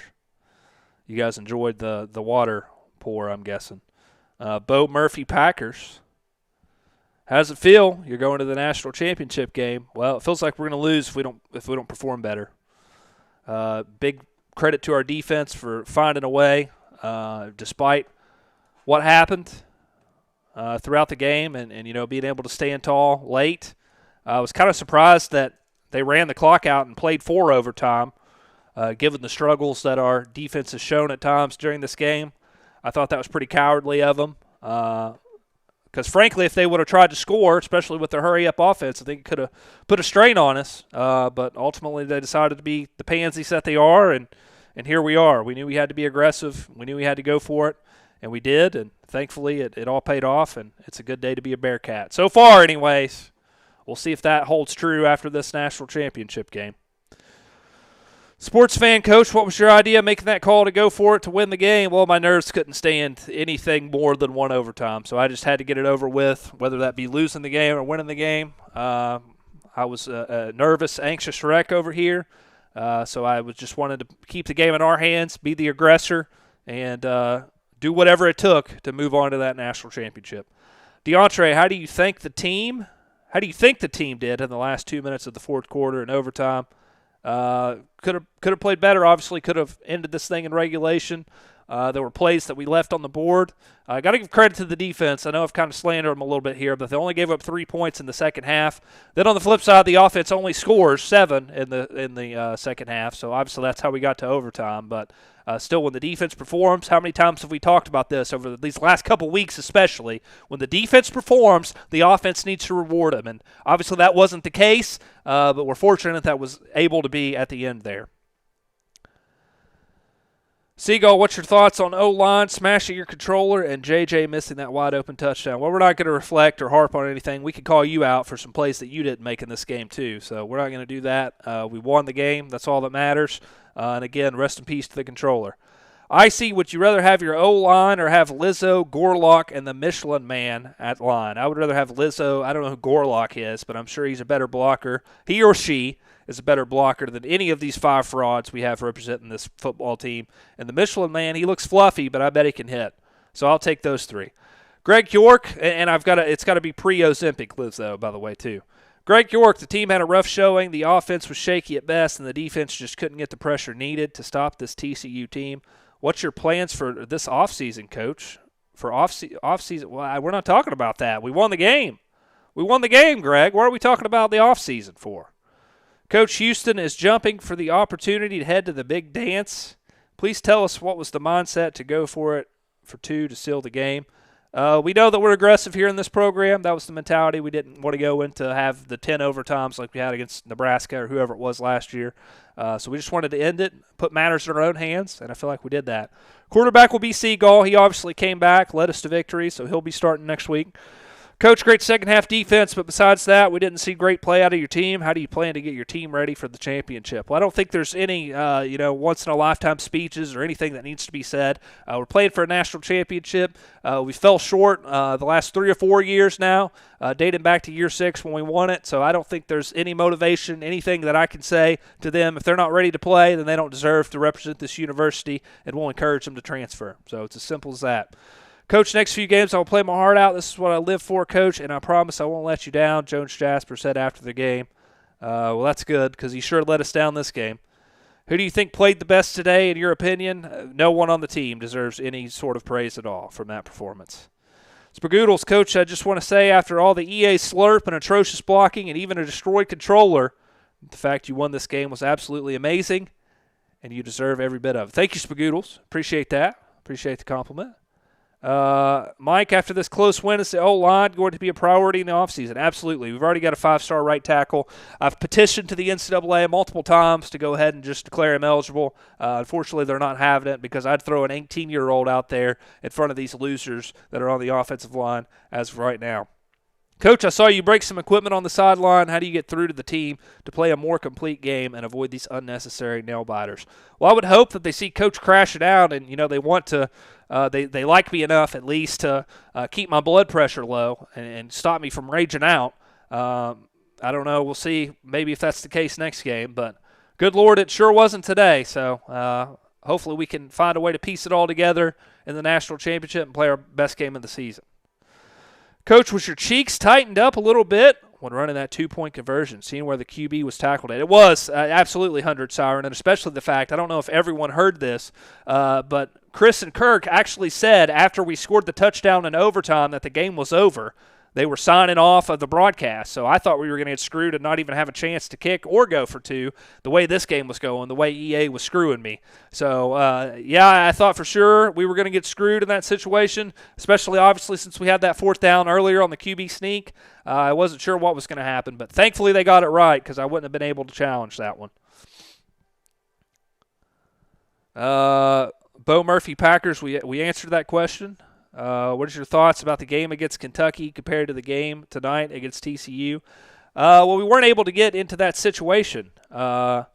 Speaker 1: You guys enjoyed the water pour, I'm guessing. Bo Murphy Packers. How does it feel? You're going to the national championship game. Well, it feels like we're going to lose if we don't perform better. Big credit to our defense for finding a way, despite what happened throughout the game, and being able to stand tall late. I was kind of surprised that they ran the clock out and played 4 overtime, given the struggles that our defense has shown at times during this game. I thought that was pretty cowardly of them. Because, frankly, if they would have tried to score, especially with their hurry-up offense, I think it could have put a strain on us. But ultimately they decided to be the pansies that they are, and here we are. We knew we had to be aggressive. We knew we had to go for it, and we did. And thankfully it all paid off, and it's a good day to be a Bearcat. So far, anyways. We'll see if that holds true after this national championship game. Sports fan coach, what was your idea making that call to go for it to win the game? Well, my nerves couldn't stand anything more than 1 overtime, so I just had to get it over with, whether that be losing the game or winning the game. I was a nervous, anxious wreck over here, so I was just wanted to keep the game in our hands, be the aggressor, and do whatever it took to move on to that national championship. DeAndre, how do you think the team did in the last 2 minutes of the 4th quarter and overtime? Could have played better. Obviously, could have ended this thing in regulation. There were plays that we left on the board. I got to give credit to the defense. I know I've kind of slandered them a little bit here, but they only gave up 3 points in the second half. Then on the flip side, the offense only scores 7 in the second half. So obviously that's how we got to overtime. But still, when the defense performs, how many times have we talked about this over these last couple weeks, especially when the defense performs, the offense needs to reward them. And obviously that wasn't the case, but we're fortunate that was able to be at the end there. Seagull, what's your thoughts on O-line smashing your controller and JJ missing that wide-open touchdown? Well, we're not going to reflect or harp on anything. We could call you out for some plays that you didn't make in this game, too. So we're not going to do that. We won the game. That's all that matters. And, again, rest in peace to the controller. Icy, would you rather have your O-line or have Lizzo, Gorlock, and the Michelin Man at line? I would rather have Lizzo. I don't know who Gorlock is, but I'm sure he's a better blocker. He or she is a better blocker than any of these 5 frauds we have representing this football team. And the Michelin Man, he looks fluffy, but I bet he can hit. So I'll take those 3. Greg York, and it's got to be pre-Ozempic Lizzo, by the way, too. Greg York, the team had a rough showing. The offense was shaky at best, and the defense just couldn't get the pressure needed to stop this TCU team. What's your plans for this offseason, Coach? For offseason? Well, we're not talking about that. We won the game. We won the game, Greg. What are we talking about the offseason for? Coach Houston is jumping for the opportunity to head to the big dance. Please tell us what was the mindset to go for it for 2 to seal the game. We know that we're aggressive here in this program. That was the mentality. We didn't want to go into have the 10 overtimes like we had against Nebraska or whoever it was last year. So we just wanted to end it, put matters in our own hands, and I feel like we did that. Quarterback will be Seagull. He obviously came back, led us to victory, so he'll be starting next week. Coach, great second-half defense, but besides that, we didn't see great play out of your team. How do you plan to get your team ready for the championship? Well, I don't think there's any, once-in-a-lifetime speeches or anything that needs to be said. We're playing for a national championship. We fell short the last 3 or 4 years now, dating back to year 6 when we won it. So I don't think there's any motivation, anything that I can say to them. If they're not ready to play, then they don't deserve to represent this university, and we'll encourage them to transfer. So it's as simple as that. Coach, next few games I will play my heart out. This is what I live for, Coach, and I promise I won't let you down, Jones Jasper said after the game. Well, that's good because he sure let us down this game. Who do you think played the best today, in your opinion? No one on the team deserves any sort of praise at all from that performance. Spagoodles, Coach, I just want to say after all the EA slurp and atrocious blocking and even a destroyed controller, the fact you won this game was absolutely amazing, and you deserve every bit of it. Thank you, Spagoodles. Appreciate that. Appreciate the compliment. Mike, after this close win, is the O-line going to be a priority in the offseason? Absolutely. We've already got a 5-star right tackle. I've petitioned to the NCAA multiple times to go ahead and just declare him eligible. Unfortunately, they're not having it because I'd throw an 18-year-old out there in front of these losers that are on the offensive line as of right now. Coach, I saw you break some equipment on the sideline. How do you get through to the team to play a more complete game and avoid these unnecessary nail-biters? Well, I would hope that they see Coach crashing out and, they want to they like me enough at least to keep my blood pressure low and stop me from raging out. I don't know. We'll see maybe if that's the case next game. But good Lord, it sure wasn't today. So hopefully we can find a way to piece it all together in the national championship and play our best game of the season. Coach, was your cheeks tightened up a little bit when running that 2-point conversion, seeing where the QB was tackled at? It was absolutely 100 siren, and especially the fact, I don't know if everyone heard this, but Chris and Kirk actually said after we scored the touchdown in overtime that the game was over. They were signing off of the broadcast, so I thought we were going to get screwed and not even have a chance to kick or go for two the way this game was going, the way EA was screwing me. So, I thought for sure we were going to get screwed in that situation, especially obviously since we had that 4th down earlier on the QB sneak. I wasn't sure what was going to happen, but thankfully they got it right because I wouldn't have been able to challenge that one. Bo Murphy Packers, we answered that question. What is your thoughts about the game against Kentucky compared to the game tonight against TCU? Well, we weren't able to get into that situation. Weren't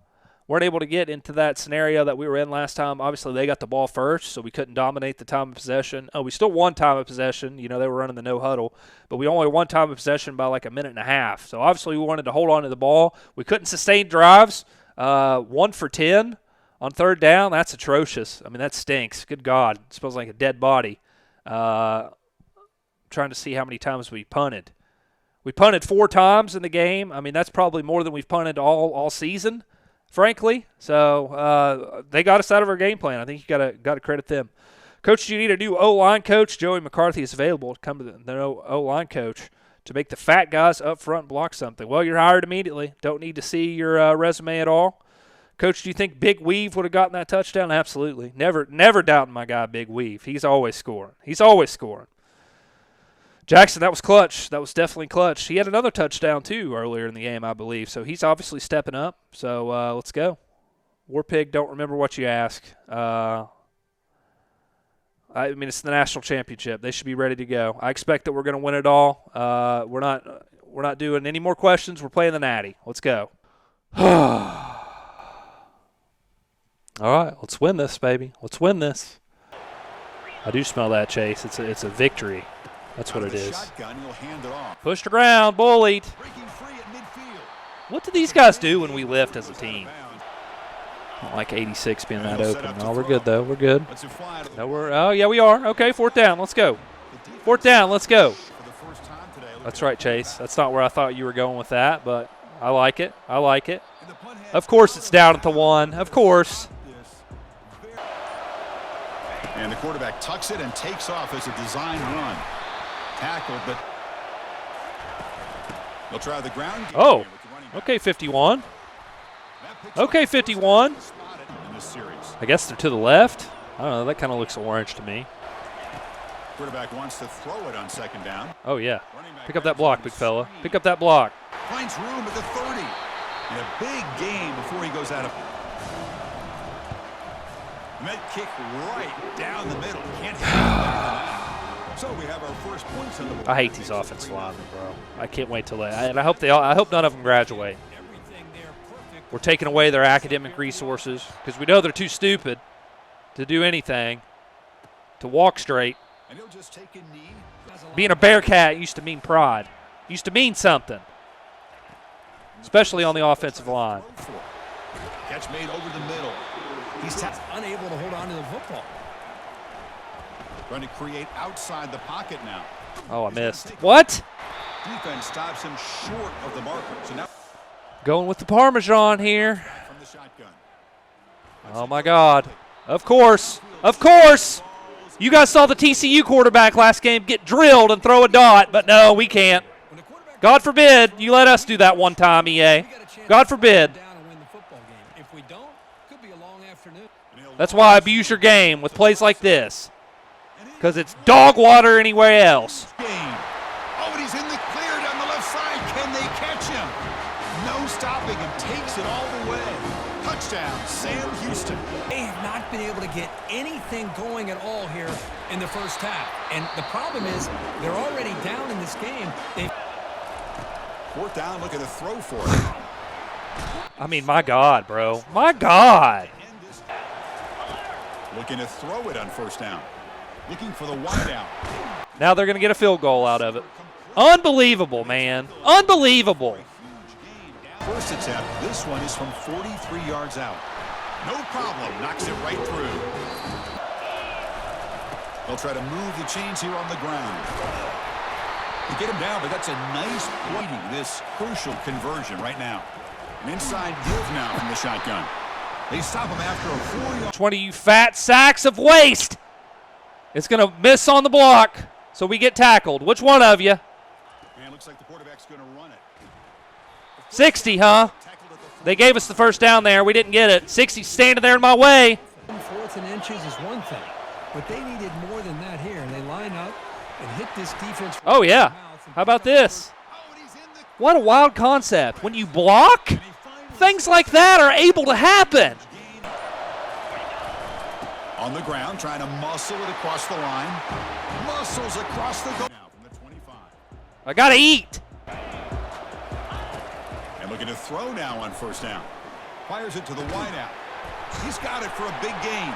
Speaker 1: able to get into that scenario that we were in last time. Obviously, they got the ball first, so we couldn't dominate the time of possession. We still won time of possession. They were running the no huddle, but we only won time of possession by like a minute and a half. So obviously, we wanted to hold on to the ball. We couldn't sustain drives. 1 for 10 on 3rd down. That's atrocious. I mean, that stinks. Good God, it smells like a dead body. Trying to see how many times we punted. We punted 4 times in the game. I mean, that's probably more than we've punted all season, frankly. So they got us out of our game plan. I think you got to credit them. Coach, do you need a new O-line coach? Joey McCarthy is available to come to the O-line coach to make the fat guys up front block something. Well, you're hired immediately. Don't need to see your resume at all. Coach, do you think Big Weave would have gotten that touchdown? Absolutely. Never doubting my guy, Big Weave. He's always scoring. Jackson, that was clutch. That was definitely clutch. He had another touchdown, too, earlier in the game, I believe. So he's obviously stepping up. So let's go. War Pig, don't remember what you ask. I mean, it's the national championship. They should be ready to go. I expect that we're going to win it all. We're not doing any more questions. We're playing the Natty. Let's go. All right, let's win this, baby. Let's win this. I do smell that, Chase. It's a victory. That's what it is. Pushed around, bullied. What do these guys do when we lift as a team? I don't like 86 being that open. No, we're good, though. We're good. Oh, yeah, we are. Okay, 4th down. Let's go. 4th down. Let's go. That's right, Chase. That's not where I thought you were going with that, but I like it. Of course it's down at the 1. Of course.
Speaker 2: And the quarterback tucks it and takes off as a design run. Tackled, but they'll try the ground game.
Speaker 1: Oh, okay, 51. Okay, 51. I guess they're to the left. I don't know. That kind of looks orange to me.
Speaker 2: Quarterback wants to throw it on 2nd down.
Speaker 1: Oh, yeah. Pick up that block, big fella. Pick up that block.
Speaker 2: Finds room at the 30. And a big game before he goes out of. Met kick right down the middle. Can't hit it. So we have our first points on the board.
Speaker 1: I hate these offensive linemen, bro. I can't wait till and I hope none of them graduate. We're taking away their academic resources because we know they're too stupid to do anything, to walk straight. Being a Bearcat used to mean pride. Used to mean something, especially on the offensive line.
Speaker 2: Catch made over the middle. He's
Speaker 3: unable to hold on to the football.
Speaker 2: Trying to create outside the pocket now.
Speaker 1: Oh, I missed. What?
Speaker 2: Defense stops him short of the marker. So now
Speaker 1: going with the Parmesan here.
Speaker 2: from the shotgun.
Speaker 1: Oh, my God. Of course. Of course. You guys saw the TCU quarterback last game get drilled and throw a dot, but no, we can't. God forbid you let us do that one time, EA. God forbid. That's why I abuse your game with plays like this, because it's dog water anywhere else.
Speaker 2: Oh, and he's in the clear down the left side. Can they catch him? No stopping him. Takes it all the way. Touchdown, Sam Houston.
Speaker 3: They have not been able to get anything going at all here in the first half. And the problem is they're already down in this game.
Speaker 2: Fourth down, looking to throw for it.
Speaker 1: I mean, my God, bro. My God.
Speaker 2: Looking to throw it on first down. Looking for the wideout.
Speaker 1: Now they're going to get a field goal out of it. Unbelievable, man. Unbelievable.
Speaker 2: First attempt, this one is from 43 yards out. No problem, knocks it right through. They'll try to move the chains here on the ground. They get him down, but that's a nice pointing, this crucial conversion right now. An inside give now from the shotgun. They stop him after a 4-yard.
Speaker 1: 20, you fat sacks of waste. It's going to miss on the block, so we get tackled. Which one of you?
Speaker 2: Man, looks like the quarterback's going to run it.
Speaker 1: 60, huh? They gave us the first down there. We didn't get it. 60 standing there in my way.
Speaker 3: Fourth and inches is one thing, but they needed more than that here. And they line up and hit this defense.
Speaker 1: Oh, yeah. How about this? What a wild concept. When you block, things like that are able to happen.
Speaker 2: On the ground, trying to muscle it across the line. Muscles across the goal. Now from the 25.
Speaker 1: I got to eat.
Speaker 2: And looking to throw now on first down. Fires it to the wideout. He's got it for a big gain.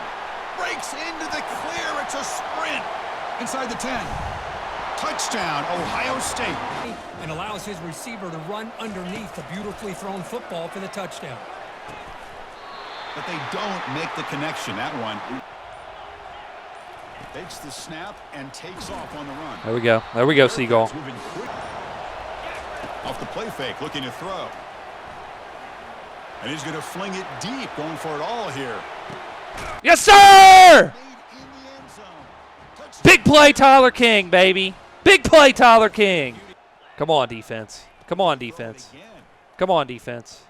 Speaker 2: Breaks into the clear. It's a sprint. Inside the 10. Touchdown, Ohio State.
Speaker 3: And allows his receiver to run underneath the beautifully thrown football for the touchdown.
Speaker 2: But they don't make the connection. That one takes the snap and takes off on the run.
Speaker 1: There we go. There we go, Seagull.
Speaker 2: Off the play fake, looking to throw. And he's going to fling it deep, going for it all here.
Speaker 1: Yes, sir! Big play, Tyler King, baby. Big play, Tyler King. Come on, defense. Come on, defense. Come on, defense.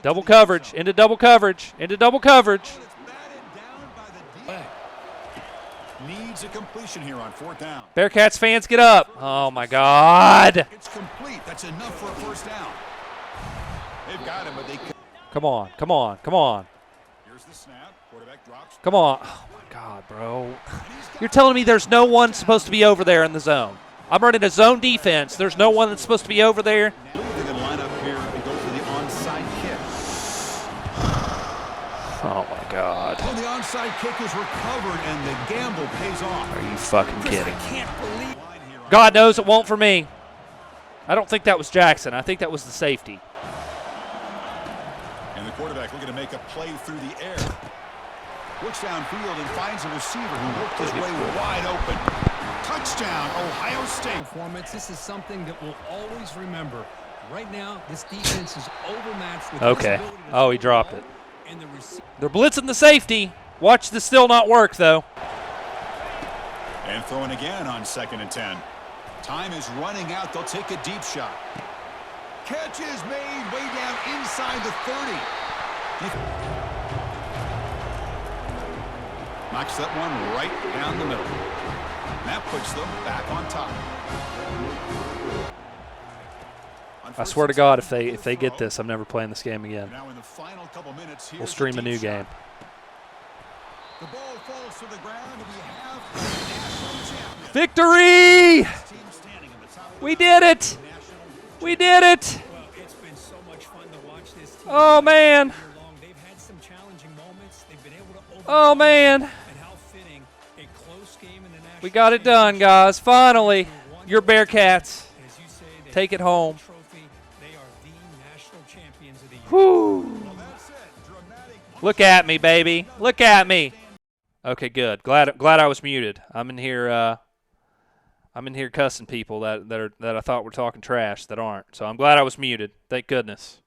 Speaker 1: Double coverage, into double coverage, into double coverage.
Speaker 2: Needs a completion here on fourth down.
Speaker 1: Bearcats fans, get up. Oh, my God.
Speaker 2: It's complete. That's enough for a first down. They've got him, but they can't.
Speaker 1: Come on, come on, come on.
Speaker 2: Here's the snap. Quarterback drops.
Speaker 1: Come on. Oh, my God, bro. You're telling me there's no one supposed to be over there in the zone. I'm running a zone defense. There's no one that's supposed to be over there.
Speaker 2: They're going to line up here and go for the onside kick.
Speaker 1: Oh, my God.
Speaker 2: Well, the onside kick is recovered, and the gamble pays off.
Speaker 1: Are you fucking kidding?
Speaker 3: I can't believe.
Speaker 1: God knows it won't for me. I don't think that was Jackson. I think that was the safety.
Speaker 2: And the quarterback looking to make a play through the air. Looks downfield and finds a receiver who worked his way wide open. Touchdown, Ohio State.
Speaker 3: Performance. This is something that we'll always remember. Right now, this defense is overmatched with
Speaker 1: Okay. Oh, he dropped it.
Speaker 3: And the
Speaker 1: They're blitzing the safety. Watch this still not work, though.
Speaker 2: And throwing again on 2nd and 10. Time is running out. They'll take a deep shot. Catch is made way down inside the 30. Knocks that one right down the middle. And that puts them back on top.
Speaker 1: I swear to God, if they get this, I'm never playing this game again.
Speaker 2: Now in the final couple minutes,
Speaker 1: We'll stream a new game.
Speaker 2: The ball falls to the ground, and we have a national champion.
Speaker 1: Victory!
Speaker 2: Team standing in the top of the
Speaker 1: We did it! We did it!
Speaker 3: Well, it's been so much fun to watch this team.
Speaker 1: Oh, man.
Speaker 3: They've had some challenging moments. They've been able to overcome.
Speaker 1: Oh, man.
Speaker 3: And how fitting a close game in the national
Speaker 1: We got it done, guys. Finally. Your Bearcats.
Speaker 3: As you say, they
Speaker 1: Take it home.
Speaker 3: trophy. They are the national champions of the year.
Speaker 1: Whew. Look at me, baby. Look at me. Okay, good. Glad I was muted. I'm in here cussing people that I thought were talking trash that aren't. So I'm glad I was muted. Thank goodness.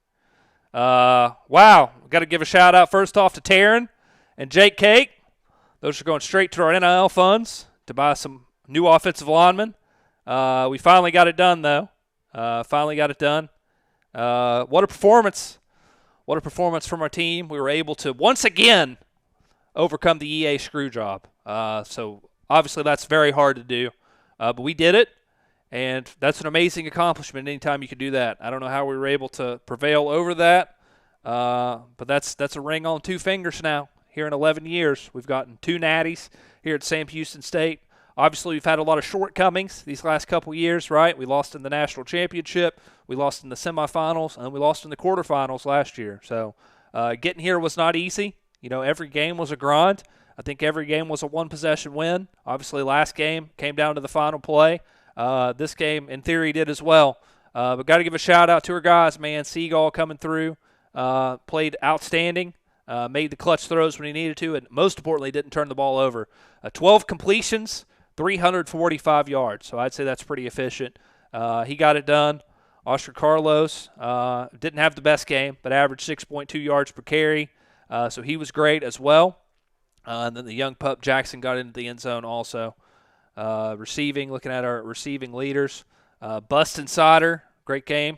Speaker 1: Wow. Got to give a shout out first off to Taryn and Jake Cake. Those are going straight to our NIL funds to buy some new offensive linemen. We finally got it done, though. Finally got it done. What a performance. What a performance from our team. We were able to, once again, overcome the EA screw job. So obviously that's very hard to do. But we did it, and that's an amazing accomplishment anytime you can do that. I don't know how we were able to prevail over that, but that's a ring on 2 fingers now. Here in 11 years, we've gotten 2 natties here at Sam Houston State. Obviously, we've had a lot of shortcomings these last couple years, right? We lost in the national championship, we lost in the semifinals, and we lost in the quarterfinals last year. So getting here was not easy. You know, every game was a grind. I think every game was a 1-possession win. Obviously, last game came down to the final play. This game, in theory, did as well. But got to give a shout-out to our guys, man. Seagull coming through, played outstanding. Made the clutch throws when he needed to, and most importantly, didn't turn the ball over. 12 completions, 345 yards. So I'd say that's pretty efficient. He got it done. Oscar Carlos didn't have the best game, but averaged 6.2 yards per carry. So he was great as well. And then the young pup Jackson got into the end zone also. Receiving, looking at our receiving leaders. Bustin Sider, great game.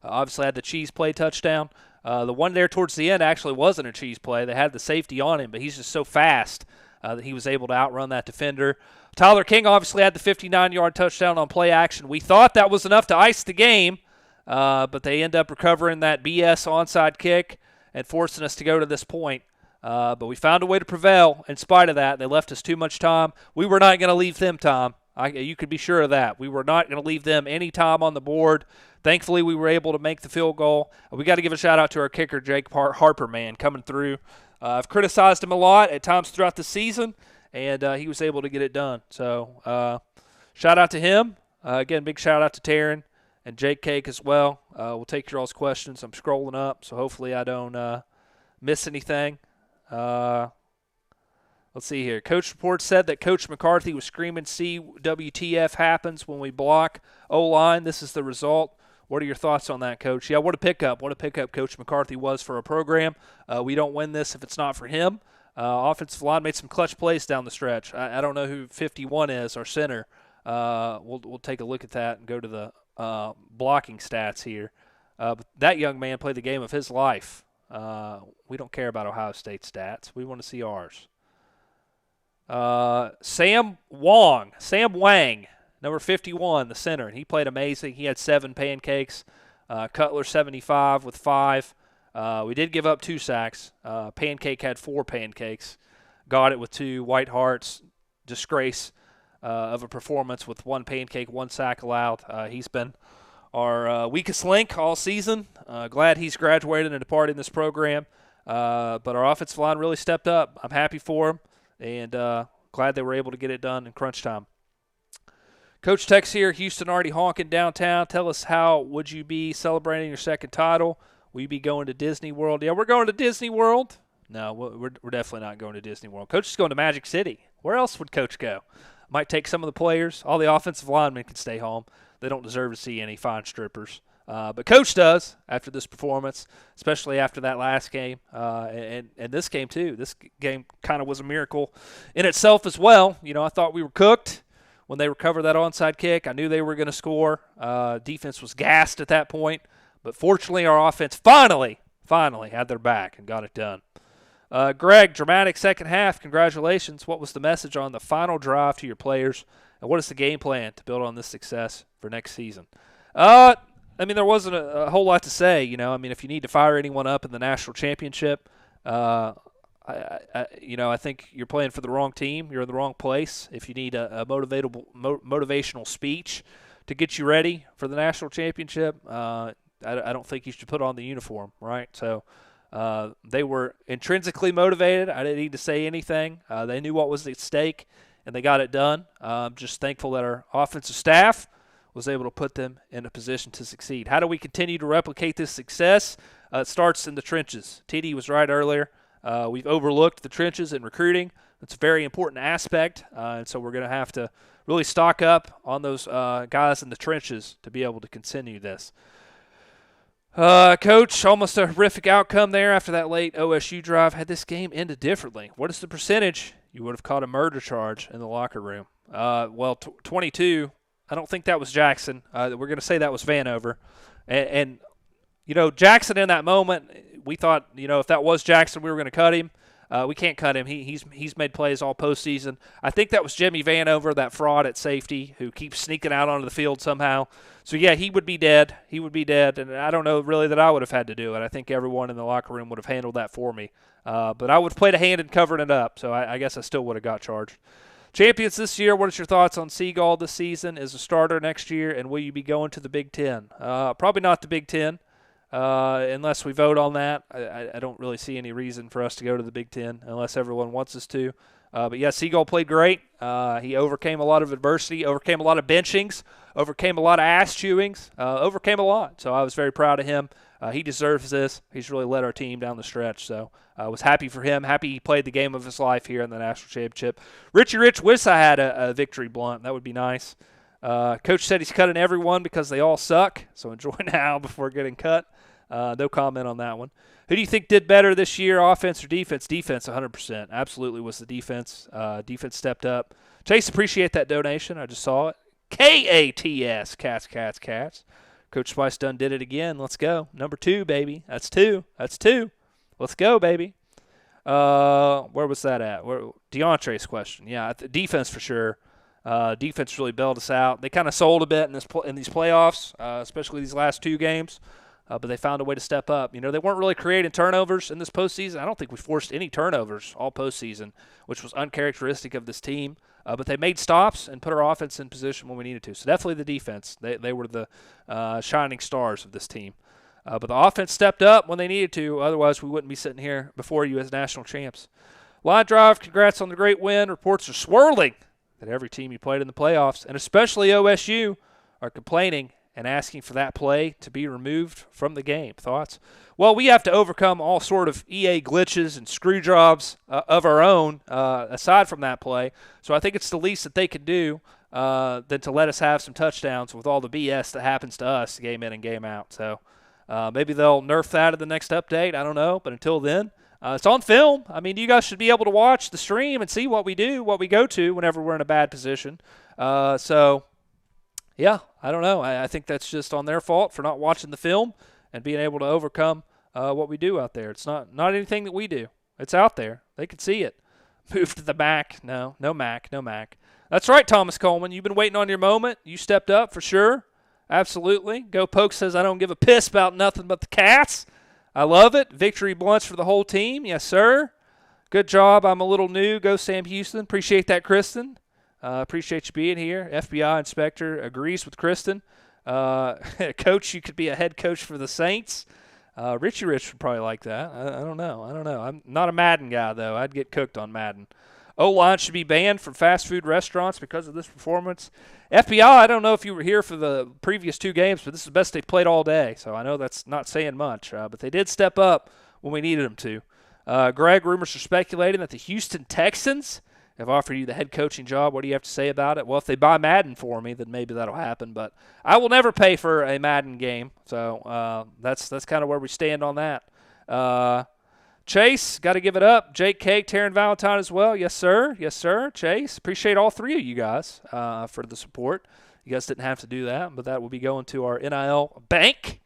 Speaker 1: Obviously had the cheese play touchdown. The one there towards the end actually wasn't a cheese play. They had the safety on him, but he's just so fast that he was able to outrun that defender. Tyler King obviously had the 59-yard touchdown on play action. We thought that was enough to ice the game, but they end up recovering that BS onside kick and forcing us to go to this point. But we found a way to prevail in spite of that. They left us too much time. We were not going to leave them time. You could be sure of that. We were not going to leave them any time on the board. Thankfully, we were able to make the field goal. We got to give a shout-out to our kicker, Jake Harper, man, coming through. I've criticized him a lot at times throughout the season, and he was able to get it done. So shout-out to him. Again, big shout-out to Taryn and Jake Cake as well. We'll take your all's questions. I'm scrolling up, so hopefully I don't miss anything. Let's see here. Coach Report said that Coach McCarthy was screaming, CWTF happens when we block O-line. This is the result. What are your thoughts on that, Coach? Yeah, what a pickup. What a pickup Coach McCarthy was for a program. We don't win this if it's not for him. Offensive line made some clutch plays down the stretch. I don't know who 51 is, our center. We'll take a look at that and go to the blocking stats here. But that young man played the game of his life. We don't care about Ohio State stats. We want to see ours. Sam Wang, number 51, the center, and he played amazing. He had 7 pancakes. Cutler 75 with 5. We did give up 2 sacks. Pancake had 4 pancakes. Got it with 2. White Hart's disgrace of a performance with 1 pancake, 1 sack allowed. He's been our weakest link all season. Glad he's graduated and departing this program. But our offensive line really stepped up. I'm happy for him, and glad they were able to get it done in crunch time. Coach Tex here, Houston already honking downtown. Tell us, how would you be celebrating your 2nd title? Will you be going to Disney World? Yeah, we're going to Disney World. No, we're definitely not going to Disney World. Coach is going to Magic City. Where else would Coach go? Might take some of the players. All the offensive linemen can stay home. They don't deserve to see any fine strippers. But Coach does after this performance, especially after that last game and this game too. This game kind of was a miracle in itself as well. You know, I thought we were cooked when they recovered that onside kick. I knew they were going to score. Defense was gassed at that point. But fortunately, our offense finally had their back and got it done. Greg, dramatic second half. Congratulations. What was the message on the final drive to your players? And what is the game plan to build on this success for next season? I mean, there wasn't a whole lot to say. You know, I mean, if you need to fire anyone up in the national championship, I think you're playing for the wrong team. You're in the wrong place. If you need a motivational speech to get you ready for the national championship, I don't think you should put on the uniform, right? So they were intrinsically motivated. I didn't need to say anything. They knew what was at stake, and they got it done. I'm just thankful that our offensive staff was able to put them in a position to succeed. How do we continue to replicate this success? It starts in the trenches. TD was right earlier. We've overlooked the trenches in recruiting. It's a very important aspect, and so we're going to have to really stock up on those guys in the trenches to be able to continue this. Coach, almost a horrific outcome there after that late OSU drive. Had this game ended differently, what is the percentage you would have caught a murder charge in the locker room? 22. I don't think that was Jackson. We're going to say that was Vanover. And, Jackson in that moment, we thought, if that was Jackson, we were going to cut him. We can't cut him. He's made plays all postseason. I think that was Jimmy Vanover, that fraud at safety, who keeps sneaking out onto the field somehow. So, yeah, he would be dead. He would be dead. And I don't know really that I would have had to do it. I think everyone in the locker room would have handled that for me. But I would have played a hand in covering it up. So I guess I still would have got charged. Champions this year, what is your thoughts on Seagull this season as a starter next year, and will you be going to the Big Ten? Probably not the Big Ten. Unless we vote on that. I don't really see any reason for us to go to the Big Ten unless everyone wants us to. But, yeah, Seagull played great. He overcame a lot of adversity, overcame a lot of benchings, overcame a lot of ass chewings, overcame a lot. So I was very proud of him. He deserves this. He's really led our team down the stretch. So I was happy for him, happy he played the game of his life here in the national championship. Richie Rich wish I had a victory blunt. That would be nice. Coach said he's cutting everyone because they all suck. So enjoy now before getting cut. No comment on that one. Who do you think did better this year, offense or defense? Defense, 100%. Absolutely was the defense. Defense stepped up. Chase, appreciate that donation. I just saw it. KATS, Cats. Coach Spice done did it again. Let's go. Number 2, baby. That's 2. Let's go, baby. Where was that at? DeAndre's question. Yeah, defense for sure. Defense really bailed us out. They kind of sold a bit in these playoffs, especially these last 2 games. But they found a way to step up. They weren't really creating turnovers in this postseason. I don't think we forced any turnovers all postseason, which was uncharacteristic of this team. But they made stops and put our offense in position when we needed to. So definitely the defense. They were the shining stars of this team. But the offense stepped up when they needed to. Otherwise, we wouldn't be sitting here before you as national champs. Line Drive, congrats on the great win. Reports are swirling that every team you played in the playoffs, and especially OSU, are complaining and asking for that play to be removed from the game. Thoughts? Well, we have to overcome all sort of EA glitches and screw jobs of our own aside from that play. So I think it's the least that they can do than to let us have some touchdowns with all the BS that happens to us game in and game out. So maybe they'll nerf that at the next update. I don't know. But until then, it's on film. I mean, you guys should be able to watch the stream and see what we do, what we go to whenever we're in a bad position. Yeah, I don't know. I think that's just on their fault for not watching the film and being able to overcome what we do out there. It's not anything that we do. It's out there. They can see it. Move to the MAC. No MAC. That's right, Thomas Coleman. You've been waiting on your moment. You stepped up for sure. Absolutely. Go Poke says, I don't give a piss about nothing but the Cats. I love it. Victory blunts for the whole team. Yes, sir. Good job. I'm a little new. Go Sam Houston. Appreciate that, Kristen. Appreciate you being here. FBI inspector agrees with Kristen. Coach, you could be a head coach for the Saints. Richie Rich would probably like that. I don't know. I'm not a Madden guy, though. I'd get cooked on Madden. O-line should be banned from fast food restaurants because of this performance. FBI, I don't know if you were here for the previous 2 games, but this is the best they played all day. So I know that's not saying much. But they did step up when we needed them to. Greg, rumors are speculating that the Houston Texans have offered you the head coaching job. What do you have to say about it? Well, if they buy Madden for me, then maybe that'll happen. But I will never pay for a Madden game. So that's kind of where we stand on that. Chase, got to give it up. Jake Cake, Taryn Valentine as well. Yes, sir. Chase, appreciate all 3 of you guys for the support. You guys didn't have to do that, but that will be going to our NIL bank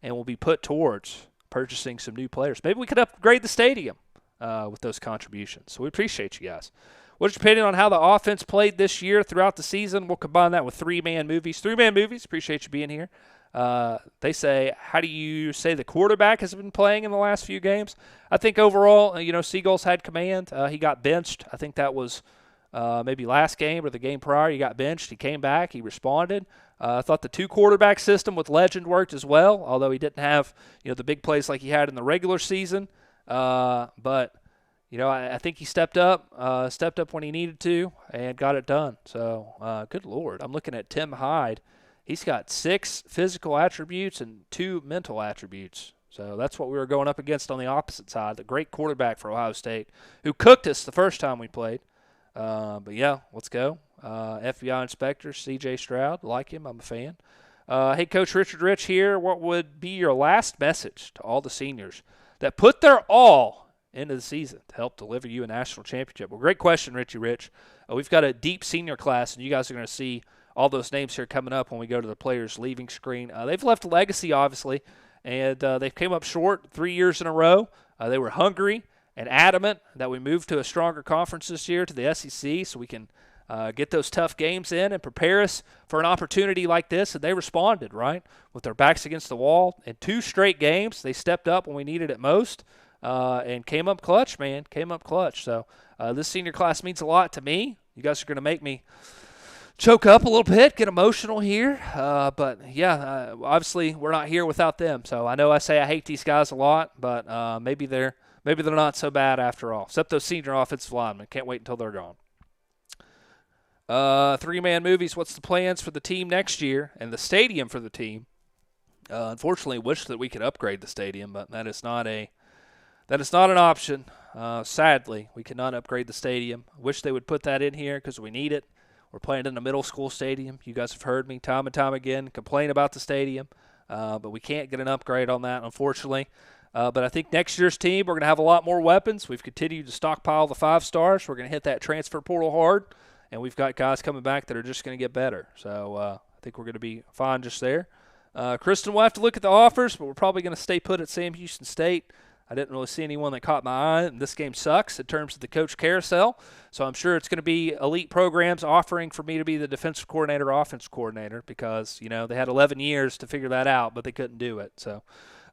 Speaker 1: and will be put towards purchasing some new players. Maybe we could upgrade the stadium with those contributions. So we appreciate you guys. What's your opinion on how the offense played this year throughout the season? We'll combine that with 3-man movies. 3-man movies, appreciate you being here. They say, how do you say the quarterback has been playing in the last few games? I think overall, Seagulls had command. He got benched. I think that was maybe last game or the game prior. He got benched. He came back. He responded. I thought the 2-quarterback system with Legend worked as well, although he didn't have the big plays like he had in the regular season. But I think he stepped up when he needed to and got it done. So, good Lord. I'm looking at Tim Hyde. He's got 6 physical attributes and 2 mental attributes. So that's what we were going up against on the opposite side. The great quarterback for Ohio State who cooked us the first time we played. But, yeah, let's go. FBI inspector, C.J. Stroud. Like him. I'm a fan. Hey, Coach Richard Rich here. What would be your last message to all the seniors that put their all into the season to help deliver you a national championship? Well, great question, Richie Rich. We've got a deep senior class, and you guys are going to see all those names here coming up when we go to the players leaving screen. They've left a legacy, obviously, and they've came up short 3 years in a row. They were hungry and adamant that we move to a stronger conference this year, to the SEC, so we can get those tough games in and prepare us for an opportunity like this. And they responded, right, with their backs against the wall. In 2 straight games, they stepped up when we needed it most and came up clutch, man, came up clutch. So this senior class means a lot to me. You guys are going to make me choke up a little bit, get emotional here. But, yeah, obviously we're not here without them. So I know I say I hate these guys a lot, but maybe they're not so bad after all, except those senior offensive linemen. Can't wait until they're gone. 3-man movies, what's the plans for the team next year and the stadium for the team? Unfortunately, wish that we could upgrade the stadium, but that is not an option. Sadly, we cannot upgrade the stadium. Wish they would put that in here because we need it. We're playing in a middle school stadium. You guys have heard me time and time again complain about the stadium, but we can't get an upgrade on that, unfortunately. But I think next year's team, we're going to have a lot more weapons. We've continued to stockpile the 5 stars. We're going to hit that transfer portal hard, and we've got guys coming back that are just going to get better. So I think we're going to be fine just there. Kristen will have to look at the offers, but we're probably going to stay put at Sam Houston State. I didn't really see anyone that caught my eye, and this game sucks in terms of the coach carousel. So I'm sure it's going to be elite programs offering for me to be the defensive coordinator, offensive coordinator, because, you know, they had 11 years to figure that out, but they couldn't do it. So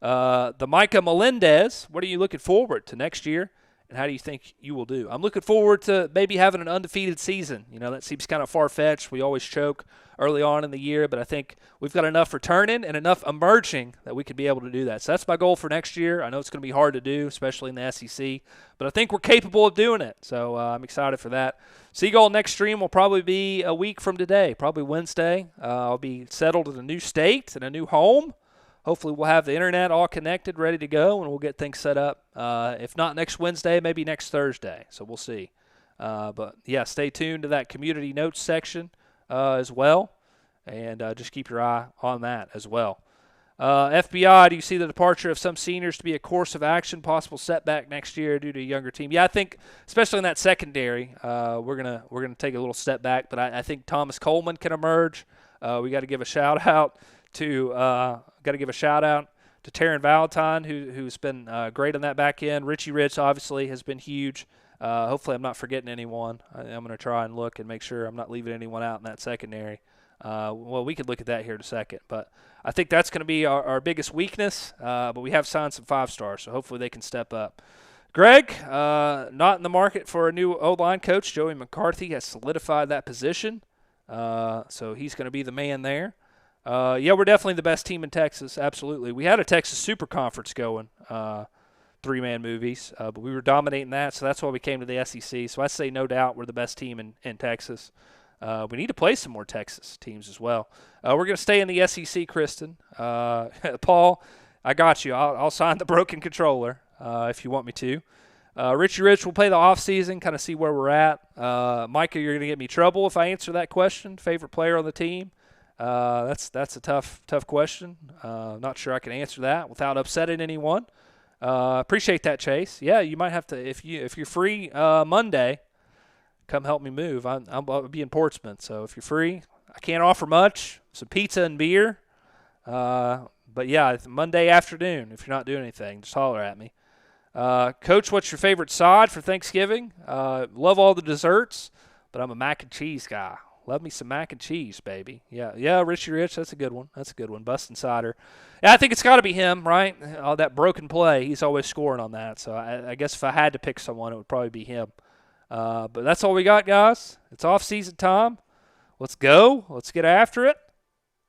Speaker 1: the Micah Melendez, what are you looking forward to next year, and how do you think you will do? I'm looking forward to maybe having an undefeated season. You know, that seems kind of far-fetched. We always choke early on in the year, but I think we've got enough returning and enough emerging that we could be able to do that. So that's my goal for next year. I know it's going to be hard to do, especially in the SEC, but I think we're capable of doing it. So I'm excited for that. Seagull next stream will probably be a week from today, probably Wednesday. I'll be settled in a new state and a new home. Hopefully we'll have the internet all connected, ready to go, and we'll get things set up. If not next Wednesday, maybe next Thursday. So we'll see. But, yeah, stay tuned to that community notes section as well, and just keep your eye on that as well. FBI, do you see the departure of some seniors to be a course of action, possible setback next year due to a younger team? Yeah, I think, especially in that secondary, we're gonna take a little step back, but I think Thomas Coleman can emerge. We got to give a shout out to Taryn Valentine, who's been great on that back end. Richie Rich obviously has been huge. Hopefully I'm not forgetting anyone. I'm going to try and look and make sure I'm not leaving anyone out in that secondary. Well, we could look at that here in a second. But I think that's going to be our biggest weakness. But we have signed some 5-stars, so hopefully they can step up. Greg, not in the market for a new O-line coach. Joey McCarthy has solidified that position. So he's going to be the man there. Yeah, we're definitely the best team in Texas, absolutely. We had a Texas Super Conference going, 3-man movies, but we were dominating that, so that's why we came to the SEC. So I say no doubt we're the best team in Texas. We need to play some more Texas teams as well. We're going to stay in the SEC, Kristen. Paul, I got you. I'll sign the broken controller if you want me to. Richie Rich will play the offseason, kind of see where we're at. Micah, you're going to get me trouble if I answer that question. Favorite player on the team? That's a tough question. Not sure I can answer that without upsetting anyone. Appreciate that, Chase. Yeah, you might have to, if you're free Monday, come help me move. I'll be in Portsmouth, so if you're free, I can't offer much. Some pizza and beer. But yeah, Monday afternoon, if you're not doing anything, just holler at me. Coach, what's your favorite side for Thanksgiving? Love all the desserts, but I'm a mac and cheese guy. Love me some mac and cheese, baby. Yeah, Richie Rich, that's a good one. Bustin' Cider. Yeah, I think it's got to be him, right? All that broken play, he's always scoring on that. So I guess if I had to pick someone, it would probably be him. But that's all we got, guys. It's off-season time. Let's go. Let's get after it.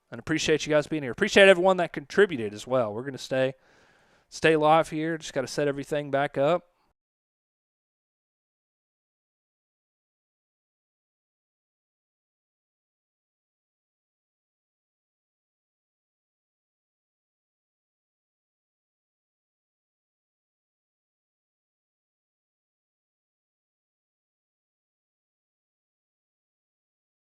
Speaker 1: And appreciate you guys being here. Appreciate everyone that contributed as well. We're going to stay live here. Just got to set everything back up.